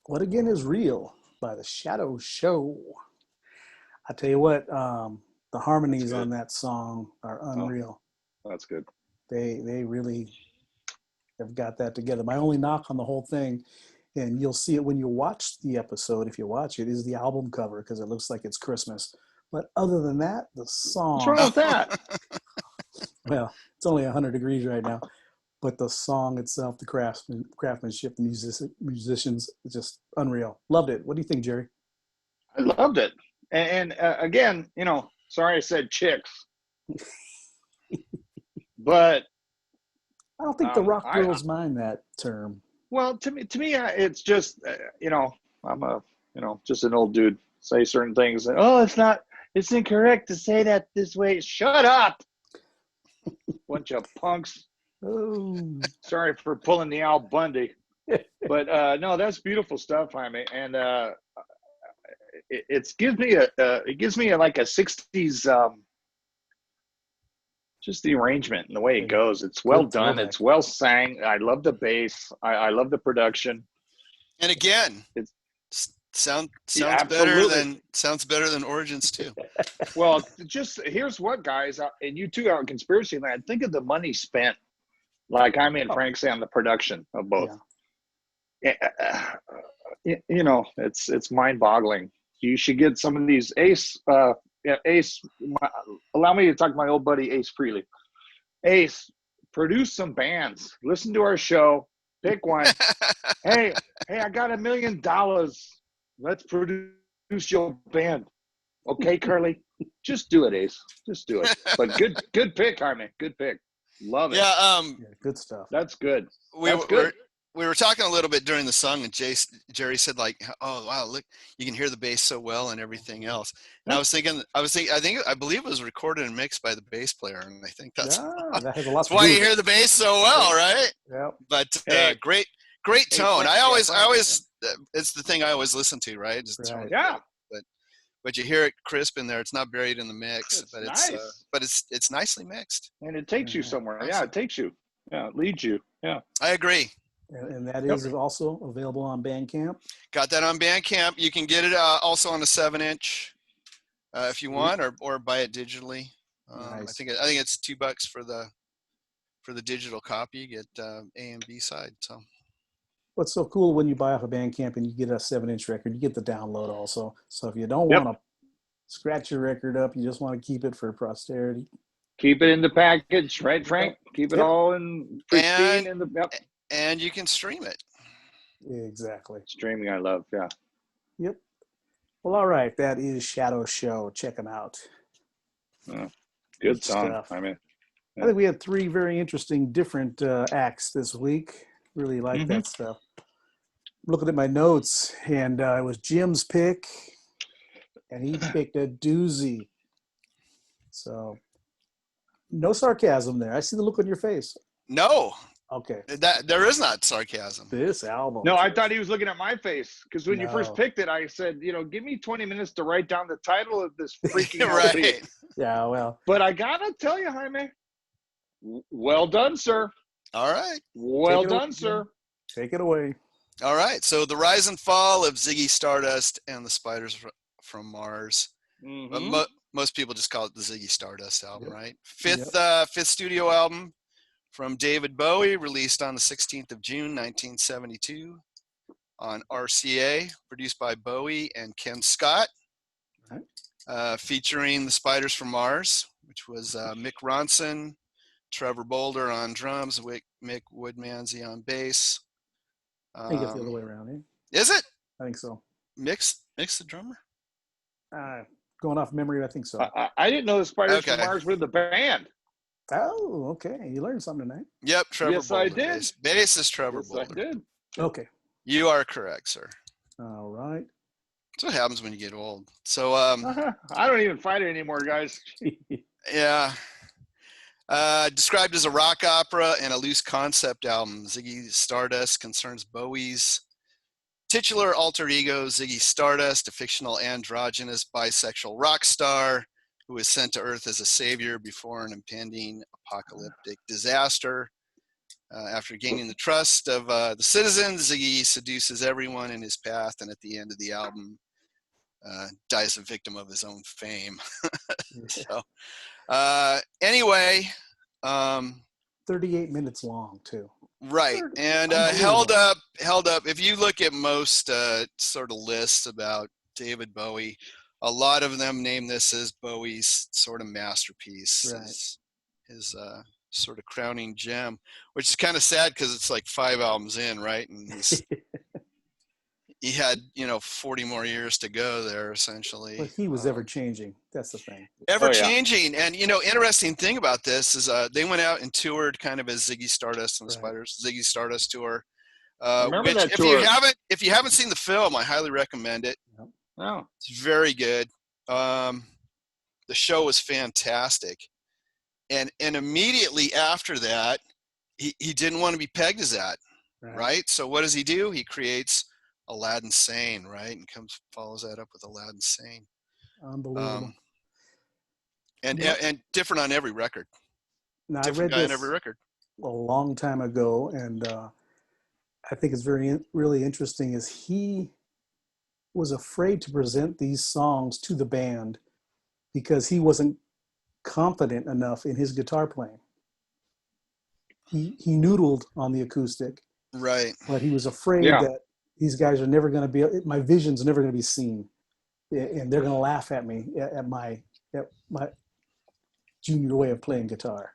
What Again Is Real by the Shadow Show. I tell you what, the harmonies on that song are unreal. Oh, that's good. They really have got that together. My only knock on the whole thing, and you'll see it when you watch the episode, if you watch it, is the album cover because it looks like it's Christmas. But other than that, the song. What's wrong with that? Well, it's only 100 degrees right now. But the song itself, the craftsmanship, the musicians, just unreal. Loved it. What do you think, Jerry? I loved it. And again, sorry I said chicks. But I don't think the rock girls mind that term. Well, to me, it's just, I'm just an old dude. Say certain things. Oh, it's incorrect to say that this way. Shut up. Bunch of punks. Oh. Sorry for pulling the Al Bundy. But no, that's beautiful stuff, Jaime. And it gives me like a 60s, just the arrangement and the way it goes. It's well done. It's well sang. I love the bass. I love the production. And again, it sounds better than Origins too. Well, just here's what, guys, and you too out in Conspiracy Land, think of the money spent, like Jaime and Frank say, on the production of both. Yeah. It's mind-boggling. You should get some of these Ace. Allow me to talk to my old buddy Ace Freely. Ace, produce some bands. Listen to our show. Pick one. hey, I got $1 million. Let's produce your band. Okay, Curly? Just do it, Ace. Just do it. But good pick, Jaime. Good pick. Love it. Yeah, good stuff. That's good. We were talking a little bit during the song, and Jerry said, like, "Oh wow, look, you can hear the bass so well and everything else." And I believe it was recorded and mixed by the bass player, and I think that's why you hear the bass so well, right? Yeah. But great tone. I always, it's the thing I always listen to, right? Yeah. But you hear it crisp in there. It's not buried in the mix, nice. But it's nicely mixed. And it takes you somewhere. Yeah, it takes you. Yeah, it leads you. Yeah. I agree. And that is also available on Bandcamp. Got that on Bandcamp. You can get it also on a 7-inch if you want, or buy it digitally. Nice. I think it's $2 for the digital copy. You get A and B side. So. What's so cool when you buy off a Bandcamp and you get a 7-inch record, you get the download also. So if you don't want to scratch your record up, you just want to keep it for posterity. Keep it in the package, right, Frank? Keep it all in pristine in the and you can stream it. Exactly. Streaming, I love. Yeah. Yep. Well, all right. That is Shadow Show. Check them out. Good song. Stuff. I think we had 3 very interesting different acts this week. Really like that stuff. Looking at my notes, and it was Jim's pick, and he picked a doozy. So, no sarcasm there. I see the look on your face. No. Okay. There is not sarcasm. This album. No, I thought he was looking at my face because when you first picked it, I said, give me 20 minutes to write down the title of this freaking right. Yeah, well. But I gotta tell you, Jaime, well done, sir. All right. Well done, sir. Take it away. All right. So the rise and fall of Ziggy Stardust and the Spiders from Mars. Mm-hmm. But most people just call it the Ziggy Stardust album, right? Fifth studio album from David Bowie, released on the 16th of June, 1972 on RCA, produced by Bowie and Ken Scott, featuring the Spiders from Mars, which was Mick Ronson, Trevor Boulder on drums, Mick Woodmansey on bass. I think it's the other way around. Eh? Is it? I think so. Mick's the drummer? Going off memory, I think so. I didn't know the Spiders from Mars were the band. Oh, okay. You learned something tonight. Yep, Trevor Yes, Boulder. I did. Bass is Trevor Yes, Boulder. I did. Okay. You are correct, sir. All right. That's what happens when you get old. So I don't even fight it anymore, guys. Yeah. Described as a rock opera and a loose concept album, Ziggy Stardust concerns Bowie's titular alter ego, Ziggy Stardust, a fictional androgynous bisexual rock star who is sent to Earth as a savior before an impending apocalyptic disaster. After gaining the trust of the citizens, Ziggy seduces everyone in his path, and at the end of the album, dies a victim of his own fame. So, anyway, 38 minutes long too. right, and held up. If you look at most sort of lists about David Bowie, a lot of them name this as Bowie's sort of masterpiece, his sort of crowning gem, which is kind of sad because it's like 5 albums in, right? And he had 40 more years to go there, essentially. But he was ever changing. That's the thing. Ever changing. And interesting thing about this is they went out and toured kind of as Ziggy Stardust and the Spiders, Ziggy Stardust tour. Remember which that if tour. if you haven't seen the film, I highly recommend it. Oh. It's very good. The show was fantastic. And immediately after that, he didn't want to be pegged as that, right? So what does he do? He creates Aladdin Sane, right? And follows that up with Aladdin Sane. Unbelievable. And different on every record. Now, Different I guy read on this every record. a long time ago, and I think it's really interesting is he was afraid to present these songs to the band because he wasn't confident enough in his guitar playing. He noodled on the acoustic, right? But he was afraid that these guys are never going to be. My vision's never going to be seen, and they're going to laugh at me at my junior way of playing guitar.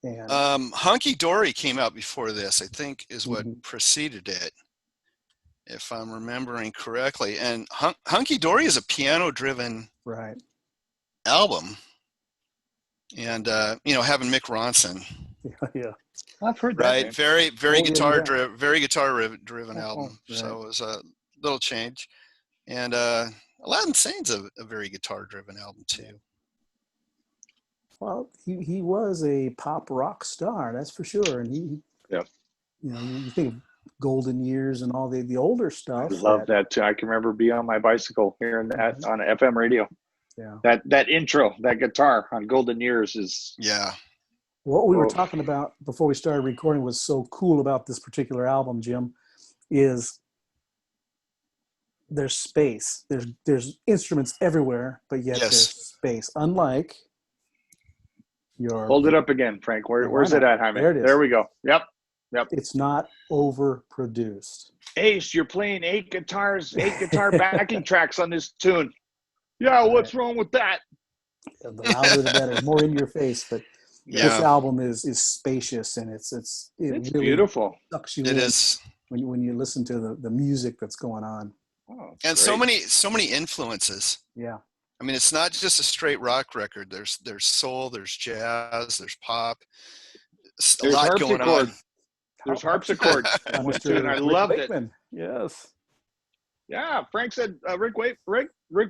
And Hunky Dory came out before this, I think, is what preceded it, if I'm remembering correctly. And Hunky Dory is a piano-driven album. And having Mick Ronson, I've heard that. Right, very guitar-driven album. So it was a little change. And Aladdin Sane's a very guitar-driven album too. Well, he was a pop rock star, that's for sure. And you think of Golden Years and all the older stuff. I love that too. I can remember being on my bicycle hearing that on FM radio. Yeah. That intro, that guitar on Golden Years is What we were talking about before we started recording was so cool about this particular album, Jim, is there's space. There's instruments everywhere, but yet there's space. Unlike your hold it up again, Frank. Where's it at, Jaime? There it is. There we go. Yep. It's not overproduced. Ace, you're playing 8 guitar backing tracks on this tune. Yeah, what's wrong with that? The louder the better, more in your face. But this album is spacious, and it's really beautiful. Sucks you it in is when you listen to the music that's going on. Oh, and great. so many influences. Yeah. I mean, it's not just a straight rock record. There's soul, there's jazz, there's pop. There's a lot going on. There's harpsichord. And I loved it. Yes. Yeah, Frank said Rick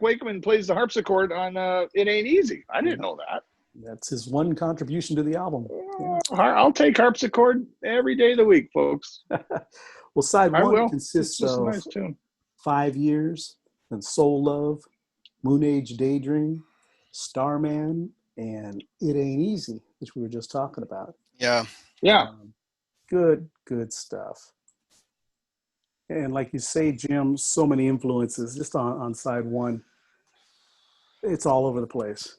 Wakeman plays the harpsichord on It Ain't Easy. I didn't know that. That's his one contribution to the album. Yeah. I'll take harpsichord every day of the week, folks. Well, side one consists of a nice tune. 5 Years, and Soul Love, Moon Age Daydream, Starman, and It Ain't Easy, which we were just talking about. Yeah. Good stuff. And like you say, Jim, so many influences just on side one. It's all over the place.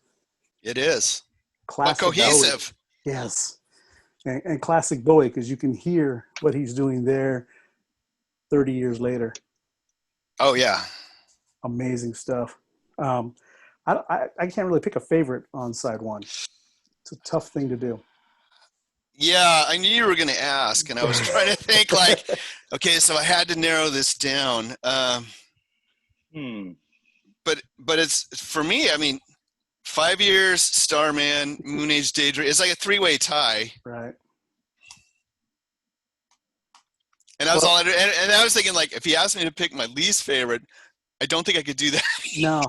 It is. Classic but cohesive. Bowie. Yes. And classic Bowie, because you can hear what he's doing there 30 years later. Oh, yeah. Amazing stuff. I can't really pick a favorite on side one. It's a tough thing to do. Yeah, I knew you were going to ask, and I was trying to think okay, so I had to narrow this down. But it's, for me, I mean, 5 Years, Starman, Moon Age Daydream, it's like a 3-way tie. Right. And and I was thinking, like, if he asked me to pick my least favorite, I don't think I could do that. No.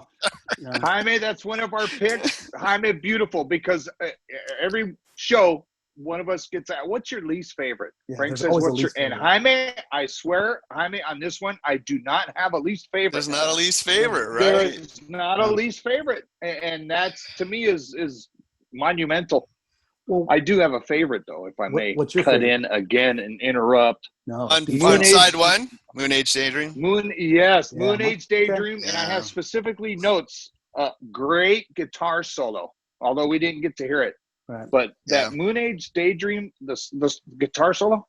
Jaime, that's one of our picks. Jaime, beautiful, because every show, one of us gets out. What's your least favorite? Yeah, Frank says, what's your, and Jaime, I swear, Jaime, on this one, I do not have a least favorite. There's not a least favorite, right? There's not a least favorite. And that's, to me, is monumental. Well, I do have a favorite though, if I may what's your cut favorite? in again and interrupt. No, On Moon Age- side one, Moon Age Daydream. Moon Yeah, Age Daydream, and I Yeah. have specifically notes. Great guitar solo, although we didn't get to hear it. right. But Yeah. that Moon Age Daydream, the guitar solo,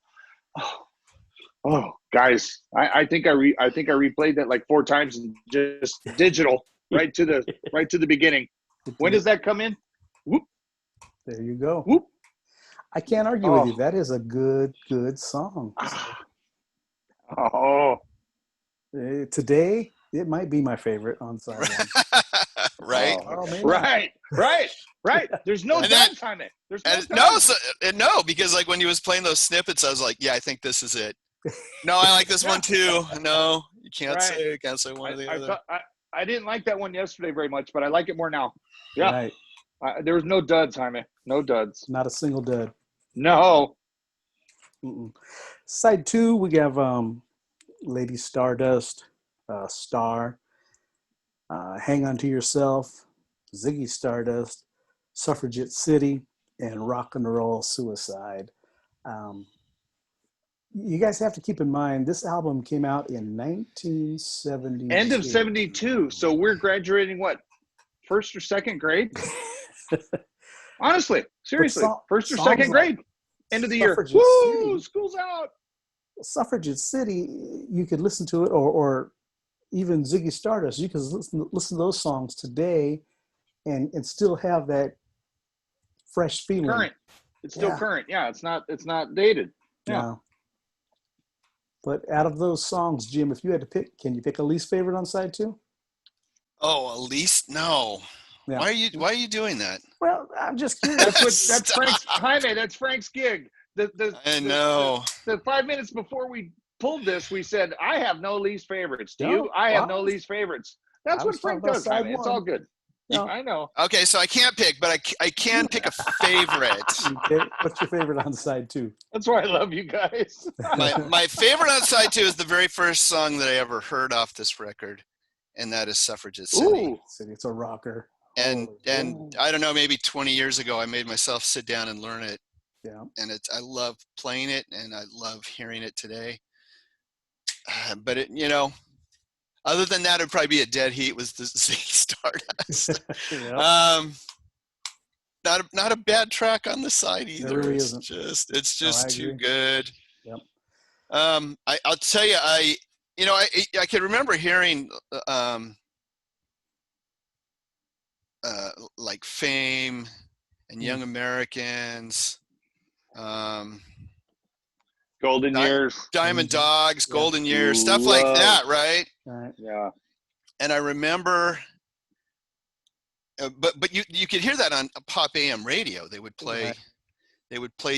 oh guys, I think I replayed that like 4 times and just digital right to the beginning. When does that come in? Whoop. There you go. Whoop. I can't argue with you. That is a good song. Oh, Today, it might be my favorite on side one. Right. Oh, maybe not. right. There's no And then- downtime it. There's And no no, because like when he was playing those snippets, I was like, yeah, I think this is it. No, I like this one too. No, you can't Right. say one or the other. I didn't like that one yesterday very much, but I like it more now. Yeah. Right. There was no duds, Jaime. No duds. Not a single dud. No. Mm-mm. Side 2, we have Lady Stardust, Star, Hang On to Yourself, Ziggy Stardust, Suffragette City, and Rock and Roll Suicide. You guys have to keep in mind, this album came out in 1972. End of 72. So we're graduating what? First or second grade? Honestly, seriously. First or second grade. End of the year. Suffragette Woo! City. School's out. Suffragette City, you could listen to it, or even Ziggy Stardust. You could listen to those songs today and still have that fresh feeling. Current. It's still Yeah. current. Yeah, it's not dated. Yeah. No. But out of those songs, Jim, if you had to pick, can you pick a least favorite on side 2? Oh, at least no. Yeah. Why are you doing that? Well, I'm just curious. That's Frank's Jaime, that's Frank's gig. I know. The 5 minutes before we pulled this, we said, I have no least favorites. Do No, you? I have well, no least favorites. That's I what was Frank talking about does, side Jaime. It's one. all good. No. I know. Okay, so I can't pick, but I can pick a favorite. Okay, what's your favorite on side 2? That's why I love you guys. My favorite on side 2 is the very first song that I ever heard off this record, and that is Suffragette City. Ooh. It's a rocker. And Holy I don't know, maybe 20 years ago, I made myself sit down and learn it. Yeah. And I love playing it, and I love hearing it today. But it, other than that, it'd probably be a dead heat with the Ziggy Stardust. Yeah. Not a bad track on the side either. really it's isn't. just I too agree. good. Yep. I'll tell you, I can remember hearing like Fame and Young Americans, Golden Years. Diamond Mhm. Dogs, Yeah. Golden Years, stuff like that, right? Right. Yeah. And I remember, but you could hear that on Pop AM radio. They would play, Right.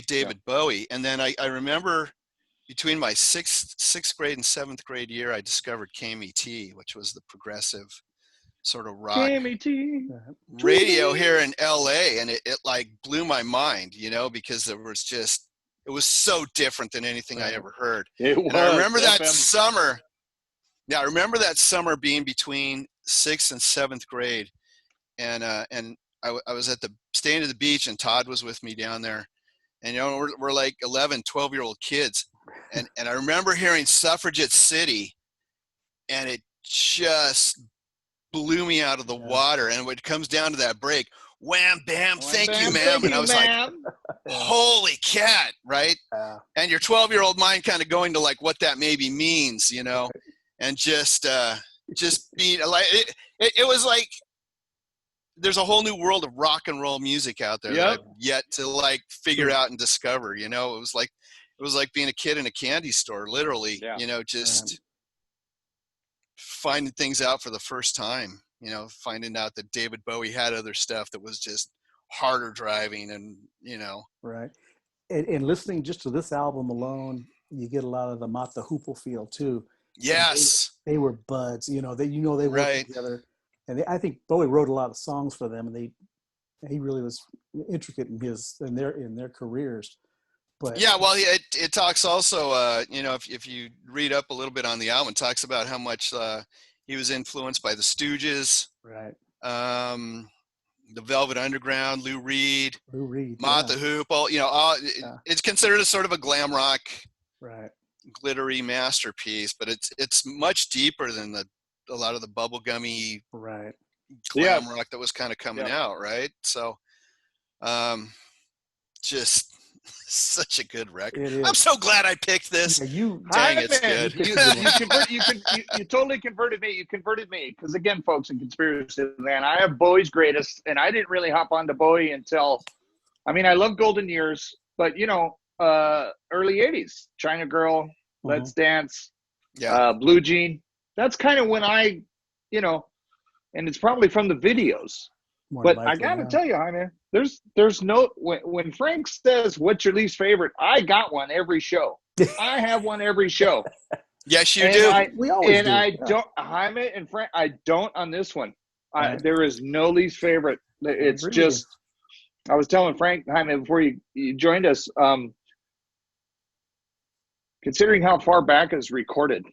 David Bowie, and then I remember between my sixth grade and 7th grade year, I discovered KMET, which was the progressive sort of rock KMET. radio here in LA, and it like blew my mind, because it was so different than anything I ever heard. It was. And I remember that FM. summer. Yeah, I remember that summer being between 6th and 7th grade, and I was staying at the beach, and Todd was with me down there, and we're like 11, 12-year-old kids, and I remember hearing Suffragette City, and it just blew me out of the water. And when it comes down to that break, wham, bam, thank you, ma'am. And I was like, holy cat, right? And your 12-year-old mind kind of going to like what that maybe means, and just being like, it was like, there's a whole new world of rock and roll music out there that I've yet to like figure out and discover. It was like being a kid in a candy store, literally. Just finding things out for the first time. Finding out that David Bowie had other stuff that was just harder driving, and Right. And listening just to this album alone, you get a lot of the Mott the Hoople feel too. Yes, they were buds. They worked Right. together, and I think Bowie wrote a lot of songs for them, and he really was intricate in their careers. But yeah, well, it talks also, if you read up a little bit on the album, it talks about how much he was influenced by the Stooges. right. the Velvet Underground, Lou Reed, Mott the yeah. Hoople. It's considered a sort of a glam rock, Right. glittery masterpiece, but it's much deeper than a lot of the bubblegummy Right. glam rock that was kind of coming out, right? So, just such a good record. It is. I'm so glad I picked this. Yeah, Dang, it's good. You totally converted me. You converted me because again, folks, in Conspiracy Land, I have Bowie's Greatest, and I didn't really hop onto Bowie until, I mean, I love Golden Years, but early '80s, China Girl, Let's Dance, Blue Jean. That's kind of when I, and it's probably from the videos. More but likely, I gotta tell you, Jaime, there's no when Frank says what's your least favorite, I got one every show. I have one every show. Yes, you do. We always do. I don't, Jaime and Frank, I don't on this one. There is no least favorite. It's just, I was telling Frank, Jaime, before you joined us, considering how far back is recorded,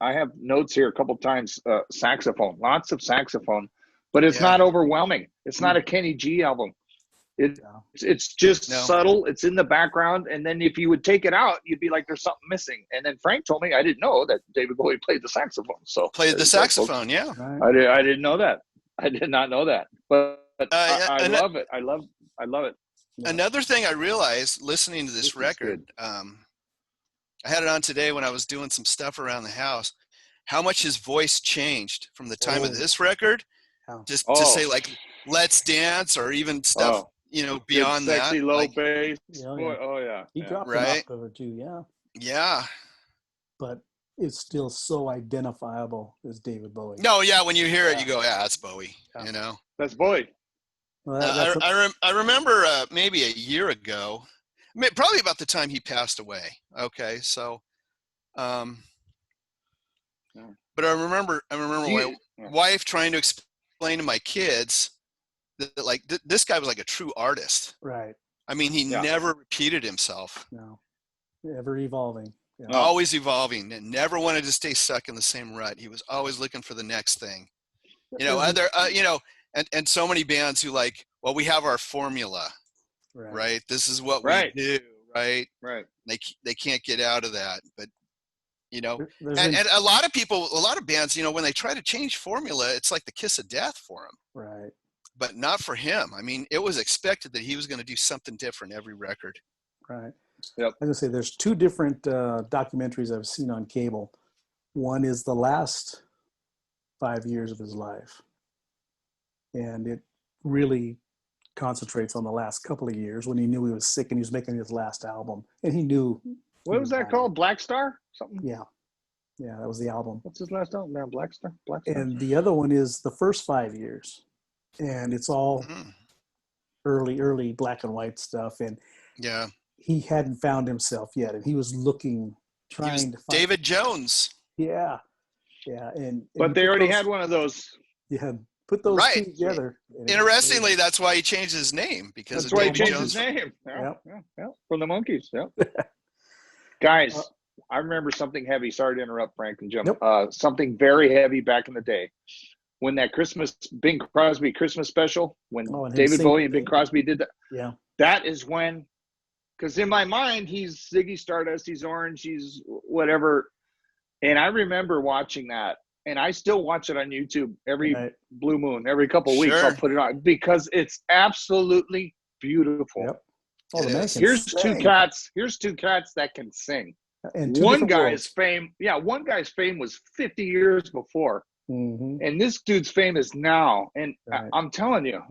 I have notes here a couple times, saxophone, lots of saxophone. But it's not overwhelming. It's not a Kenny G album. It's just subtle. It's in the background. And then if you would take it out, you'd be like, there's something missing. And then Frank told me, I didn't know that David Bowie played the saxophone. So played the saxophone, yeah. I didn't know that. I did not know that. But I love it. I love it. Another thing I realized listening to this record, I had it on today when I was doing some stuff around the house, how much his voice changed from the time of this record. Just to say like Let's Dance or even stuff beyond that. Sexy low like, bass. Yeah. He dropped an octave or two, Yeah. But it's still so identifiable as David Bowie. No, when you hear it, you go, that's Bowie. That's Bowie. Well, I remember maybe a year ago, probably about the time he passed away. Okay, so, but I remember my wife trying to explain to my kids that like this guy was like a true artist. Right. I mean, he never repeated himself. No. Ever evolving. Yeah. Always evolving and never wanted to stay stuck in the same rut. He was always looking for the next thing. And so many bands who like, well, we have our formula, right? This is what we do, right? Right. They can't get out of that, but and a lot of bands, when they try to change formula, it's like the kiss of death for them. Right. But not for him. I mean, it was expected that he was going to do something different every record. Right. Yep. I was going to say there's two different documentaries I've seen on cable. One is the last 5 years of his life. And it really concentrates on the last couple of years when he knew he was sick and he was making his last album. And he knew. What was that called? Black Star? Something? Yeah, that was the album. What's his last album? Man, Black Star? And the other one is the first 5 years. And it's all early black and white stuff. And he hadn't found himself yet. And he was trying to find David Jones. Yeah. But they already had one of those. Yeah. Put those two together. Interestingly, that's why he changed his name. Because that's why he changed his name. Yeah. From the Monkees. Yeah. Guys, I remember something heavy. Sorry to interrupt, Frank and Jim. Nope. Something very heavy back in the day. When that Bing Crosby Christmas special, when David Bowie and Bing Crosby did that. Yeah. That is when, because in my mind, he's Ziggy Stardust, he's Orange, he's whatever. And I remember watching that. And I still watch it on YouTube every blue moon, every couple of weeks. I'll put it on because it's absolutely beautiful. Yep. Oh, here's two cats that can sing. And one guy's fame was 50 years before. Mm-hmm. And this dude's fame is now. And I'm telling you,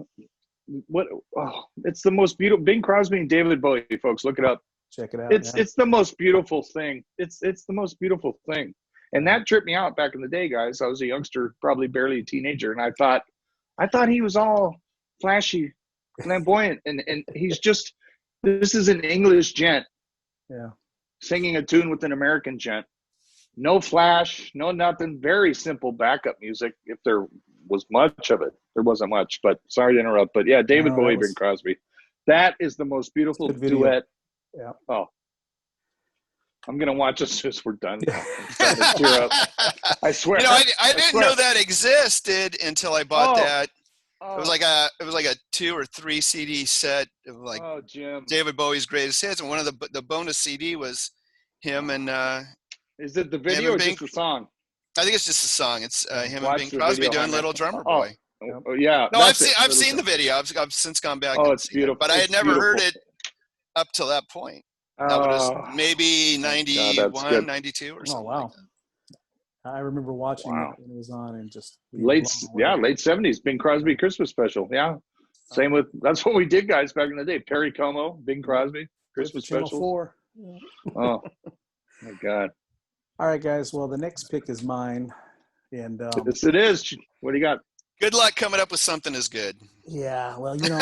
it's the most beautiful. Bing Crosby and David Bowie, folks, look it up. Check it out. It's the most beautiful thing. It's the most beautiful thing. And that tripped me out back in the day, guys. I was a youngster, probably barely a teenager, and I thought he was all flashy, flamboyant, and he's just, this is an English gent, singing a tune with an American gent. No flash, no nothing. Very simple backup music. If there was much of it, there wasn't much. But sorry to interrupt. But yeah, David Bowie, Bing Crosby. That is the most beautiful duet. Yeah. Oh. I'm going to watch as soon as we're done. I'm starting to tear up. I swear. I didn't know that existed until I bought that It was like a 2 or 3 CD set of like Jim. David Bowie's greatest hits, and one of the bonus CD was him and is it the video or just the song? I think it's just a song. It's him and Watch Bing the Crosby video, doing Jaime. Little Drummer Boy. Oh, yeah. No, I've seen the video. I've since gone back. Oh, and it's seen it, beautiful. but I had It's never heard beautiful. it up till that point. That was maybe 91, 92 or something. Oh, wow. Like that. I remember watching that when it was on and just late 70s Bing Crosby Christmas special. Yeah. Same with, that's what we did, guys, back in the day. Perry Como, Bing Crosby, Christmas Channel special. 4. Oh, my God. All right, guys. Well, the next pick is mine. And Yes, it is. What do you got? Good luck coming up with something as good. yeah, well, you know,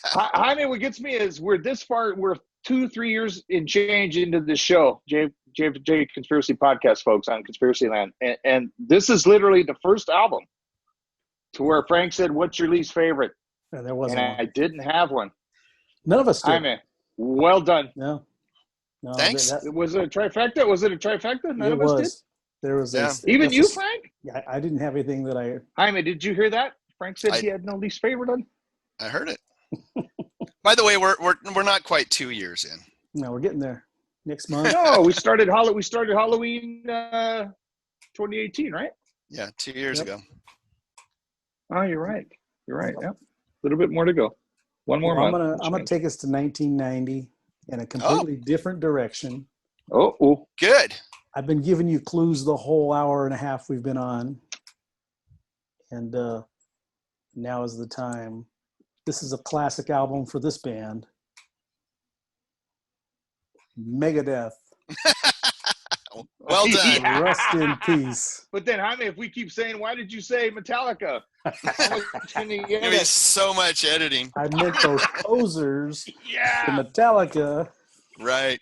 Jaime, what gets me is we're this far, we're 2-3 years in change into this show, JFJ Conspiracy Podcast, folks, on Conspiracy Land. And this is literally the first album to where Frank said, "What's your least favorite?" there wasn't And one. I didn't have one. None of us did. Jaime, well done. No. Thanks. Was it a trifecta? Was it a trifecta? None of us did? There was Yeah. Even you, Frank? Yeah, I didn't have anything that I. Jaime, did you hear that? Frank said he had no least favorite on. I heard it. By the way, we're not quite 2 years in. No, we're getting there. Next month. No, we started Halloween 2018, right? Yeah, 2 years ago. Oh, you're right. You're right. Yep. A little bit more to go. One more month. I'm gonna take us to 1990 in a completely different direction. Oh. Good. I've been giving you clues the whole hour and a half we've been on. And now is the time. This is a classic album for this band. Megadeth. Well done. Yeah. Rest in peace. But then, Jaime, if we keep saying, why did you say Metallica? Give me so much editing. I meant those posers to Yeah. Metallica. Right.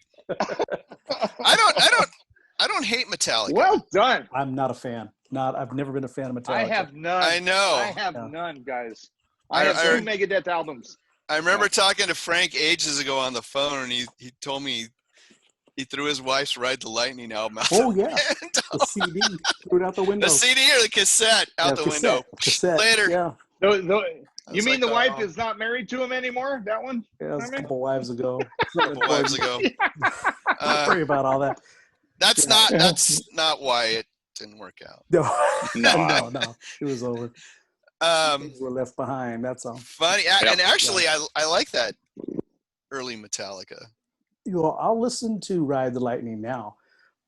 I don't hate Metallica. Well done. I'm not a fan. I've never been a fan of Metallica. I have none. I know. I have Yeah. none, guys. I have 2 Megadeth albums. I remember talking to Frank ages ago on the phone, and he told me he threw his wife's Ride the Lightning album out. Oh yeah, the CD threw it out the window. The CD or the cassette out the window. Cassette. Later. Yeah, You mean like, the wife is not married to him anymore? That one? yeah, it was a Jaime? couple wives ago. It's not Couple wives ago. Don't worry about all that. That's not why it didn't work out. No, No. no. It was over. Things were left behind. That's all. Funny, and actually, I like that early Metallica. I'll listen to Ride the Lightning now,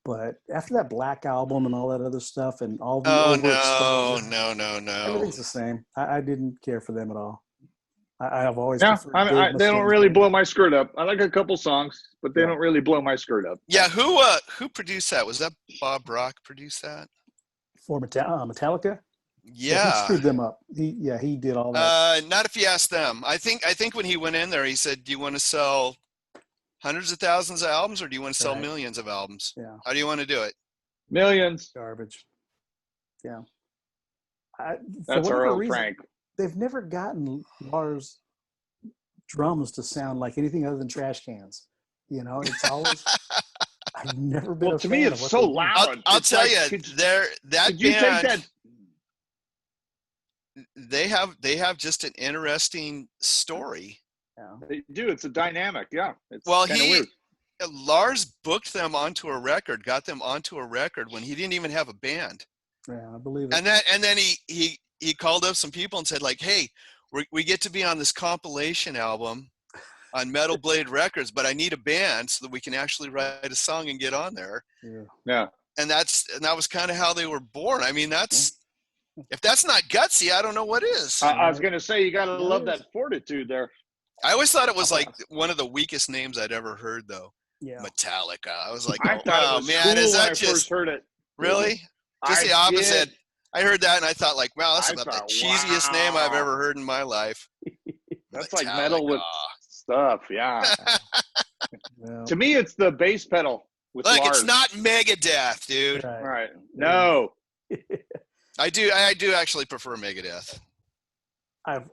but after that Black Album and all that other stuff and all the overexposure, no. everything's the same. I didn't care for them at all. I've always Yeah, preferred Dave they don't Mustaine's really band. blow my skirt up. I like a couple songs, but they don't really blow my skirt up. Yeah, who produced that? Was that Bob Rock produced that? For Metallica. Yeah. He screwed them up. He did all that. Not if you ask them. I think when he went in there, he said, "Do you want to sell hundreds of thousands of albums, or do you want to sell millions of albums? Yeah. How do you want to do it?" Millions. Garbage. Yeah. That's our old Frank. They've never gotten Lars' drums to sound like anything other than trash cans. It's always. I've never been. Well, to me, it's so loud. I'll tell you, that could you band. take that? They have just an interesting story. Yeah. They do. It's a dynamic. Yeah. It's Well, weird. Lars booked them onto a record, got them onto a record when he didn't even have a band. Yeah, I believe it. And then he called up some people and said, like, "Hey, we get to be on this compilation album on Metal Blade Records, but I need a band so that we can actually write a song and get on there." Yeah. And that was kind of how they were born. I mean, if that's not gutsy, I don't know what is. I was gonna say you gotta love that fortitude there. I always thought it was like one of the weakest names I'd ever heard, though. Yeah. Metallica. I was like, I thought it was man, cool is when I that just first heard it. really? Just the I opposite. did. I heard that and I thought, like, wow, that's I about the thought, cheesiest name I've wow. ever heard in my life. That's like metal with stuff. Yeah. Well, To me, it's the bass pedal with Look, Lars. it's not Megadeth, dude. right. Right. No. I do actually prefer Megadeth. I've,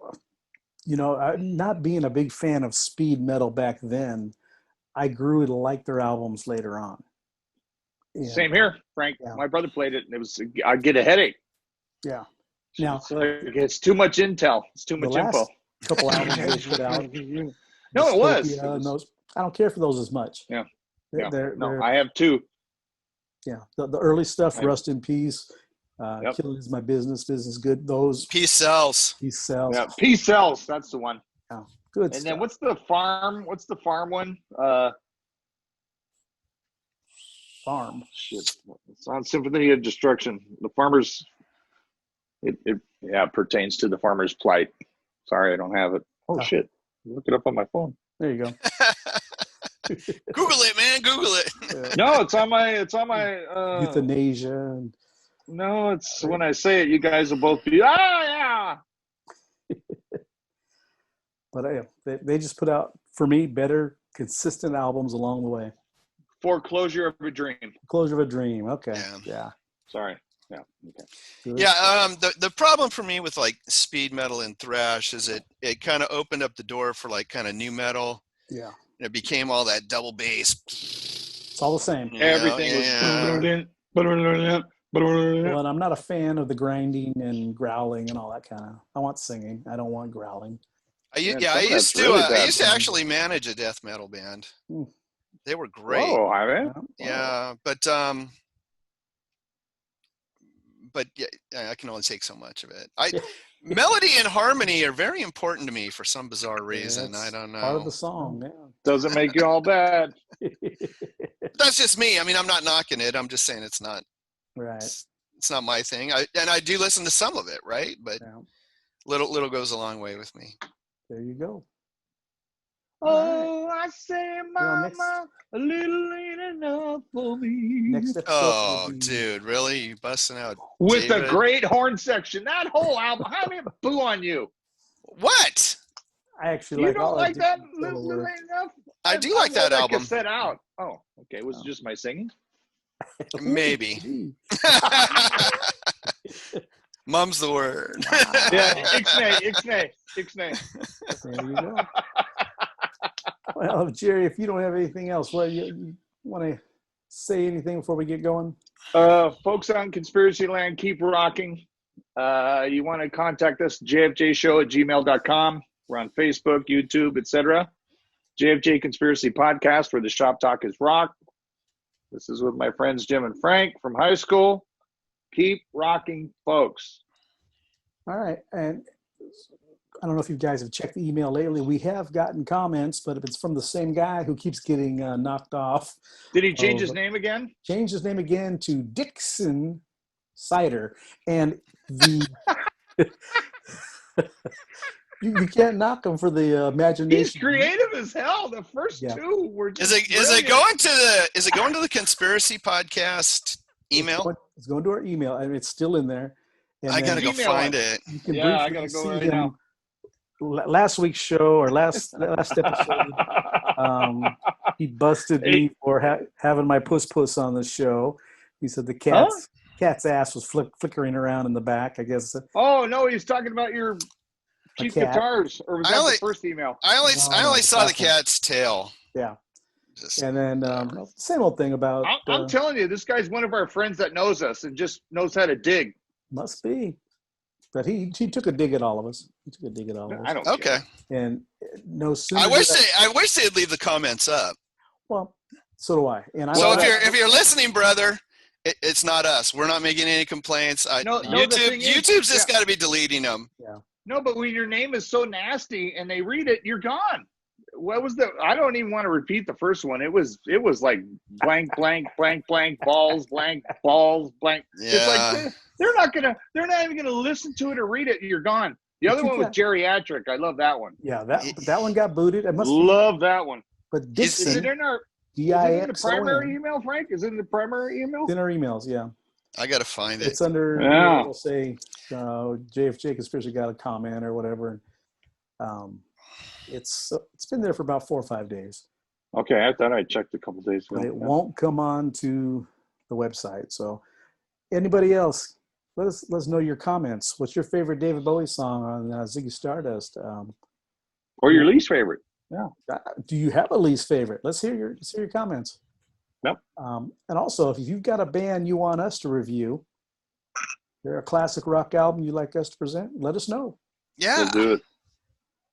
not being a big fan of speed metal back then, I grew to like their albums later on. Yeah. Same here, Frank. Yeah. My brother played it, and I'd get a headache. Yeah. Now, it's too much intel. It's too the much info. last couple albums they put out. No, it was. Dystopia and those, I don't care for those as much. Yeah. They're, I have two. Yeah, the early stuff, Rust in Peace, Killing Is My Business, Business Good. Those Peace sells. Peace sells. Yeah, Peace Sells. That's the one. Yeah, good And stuff. then what's the farm one? Farm. Shit. It's on Symphony of Destruction. The farmers. It pertains to the farmer's plight. Sorry, I don't have it. Oh shit! Look it up on my phone. There you go. Google it, man. Google it. No, it's on my. Euthanasia. And, No, it's when I say it, you guys will both be yeah. but they just put out, for me, better, consistent albums along the way. Foreclosure of a Dream. Closure of a Dream. Okay. Yeah. Sorry. Yeah. Okay. Good. Yeah. The problem for me with like speed metal and thrash is it kind of opened up the door for like kind of new metal. Yeah. And it became all that double bass. It's all the same. Everything was. Well, and I'm not a fan of the grinding and growling and all that kind of. I want singing. I don't want growling. I used to actually manage a death metal band. Hmm. They were great. Oh, I mean? Yeah, but yeah, I can only take so much of it. Melody and harmony are very important to me for some bizarre reason. I don't know. Part of the song, yeah. Doesn't make you all bad. That's just me. I mean, I'm not knocking it. I'm just saying it's not. Right. It's not my thing. I do listen to some of it, right? But little goes a long way with me. There you go. Oh, I say, mama, a little ain't enough for me. Next episode. Oh, dude, really? You busting out with David? a great horn section. That whole album. How many boo on you? What? I actually You don't like that? Little Ain't enough? I do like that album. Set out. Oh, okay. Was it just my singing? Maybe. Mum's the word. Yeah, ixnay. There you go. Well, Jerry, if you don't have anything else, what you want to say anything before we get going? Folks on Conspiracy Land, keep rocking. You want to contact us, jfjshow@gmail.com. We're on Facebook, YouTube, etc. JFJ Conspiracy Podcast, where the shop talk is rock. This is with my friends Jim and Frank from high school. Keep rocking, folks. All right. And I don't know if you guys have checked the email lately. We have gotten comments, but if it's from the same guy who keeps getting knocked off. Did he change his name again? Changed his name again to Dixon Cider. And the you can't knock him for the imagination. He's creative as hell. The first two were just Is it going to the Conspiracy Podcast email? It's going to our email, and it's still in there. And I gotta go find it. Yeah, I gotta go right now. Last week's show or last episode, he busted me for having my puss on the show. He said the cat's ass was flickering around in the back, I guess. Oh no, he's talking about your cheap guitars, or was that the first email? I only saw the cat's tail. Yeah. And then same old thing about. I'm telling you, this guy's one of our friends that knows us and just knows how to dig. Must be. But he took a dig at all of us. I don't care. And no sooner. I wish they'd leave the comments up. Well, so do I. And so if you're listening, brother, it's not us. We're not making any complaints. YouTube's just got to be deleting them. Yeah. No, but when your name is so nasty and they read it, you're gone. What was I don't even want to repeat the first one. It was like blank, blank, blank, blank, balls, blank, balls, blank. Yeah. It's like they're not even gonna listen to it or read it. You're gone. The other one was geriatric. I love that one. Yeah, that one got booted. I must love that one. But Dixon, is it in our the primary email, Frank? Is it in the primary email? It's in our emails, yeah. I gotta find it. It's under. Yeah. We'll say JFJ Conspiracy got a comment or whatever. It's been there for about 4 or 5 days. Okay, I thought I checked a couple days ago. But it won't come on to the website. So, anybody else, let us know your comments. What's your favorite David Bowie song on Ziggy Stardust? Or your least favorite? Yeah. Do you have a least favorite? Let's hear your comments. Yep. And also, if you've got a band you want us to review, there a classic rock album you'd like us to present? Let us know. Yeah. We'll do it.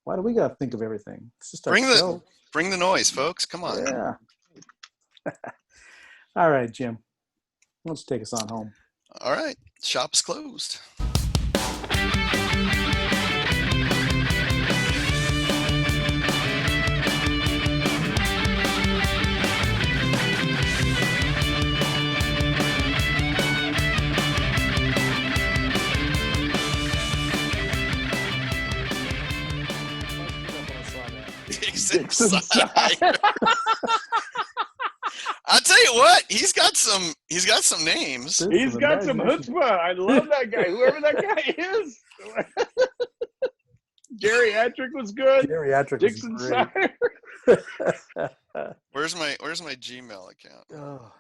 Why do we got to think of everything? It's just our Bring show. the noise, folks. Come on. Yeah. All right, Jim. Why don't you take us on home? All right. Shop's closed. Dixon Sire. I'll tell you what, he's got some names. He's got some chutzpah. I love that guy. Whoever that guy is. Geriatric was good. Geriatric Dixon was great. Sire. Where's my Gmail account? Oh.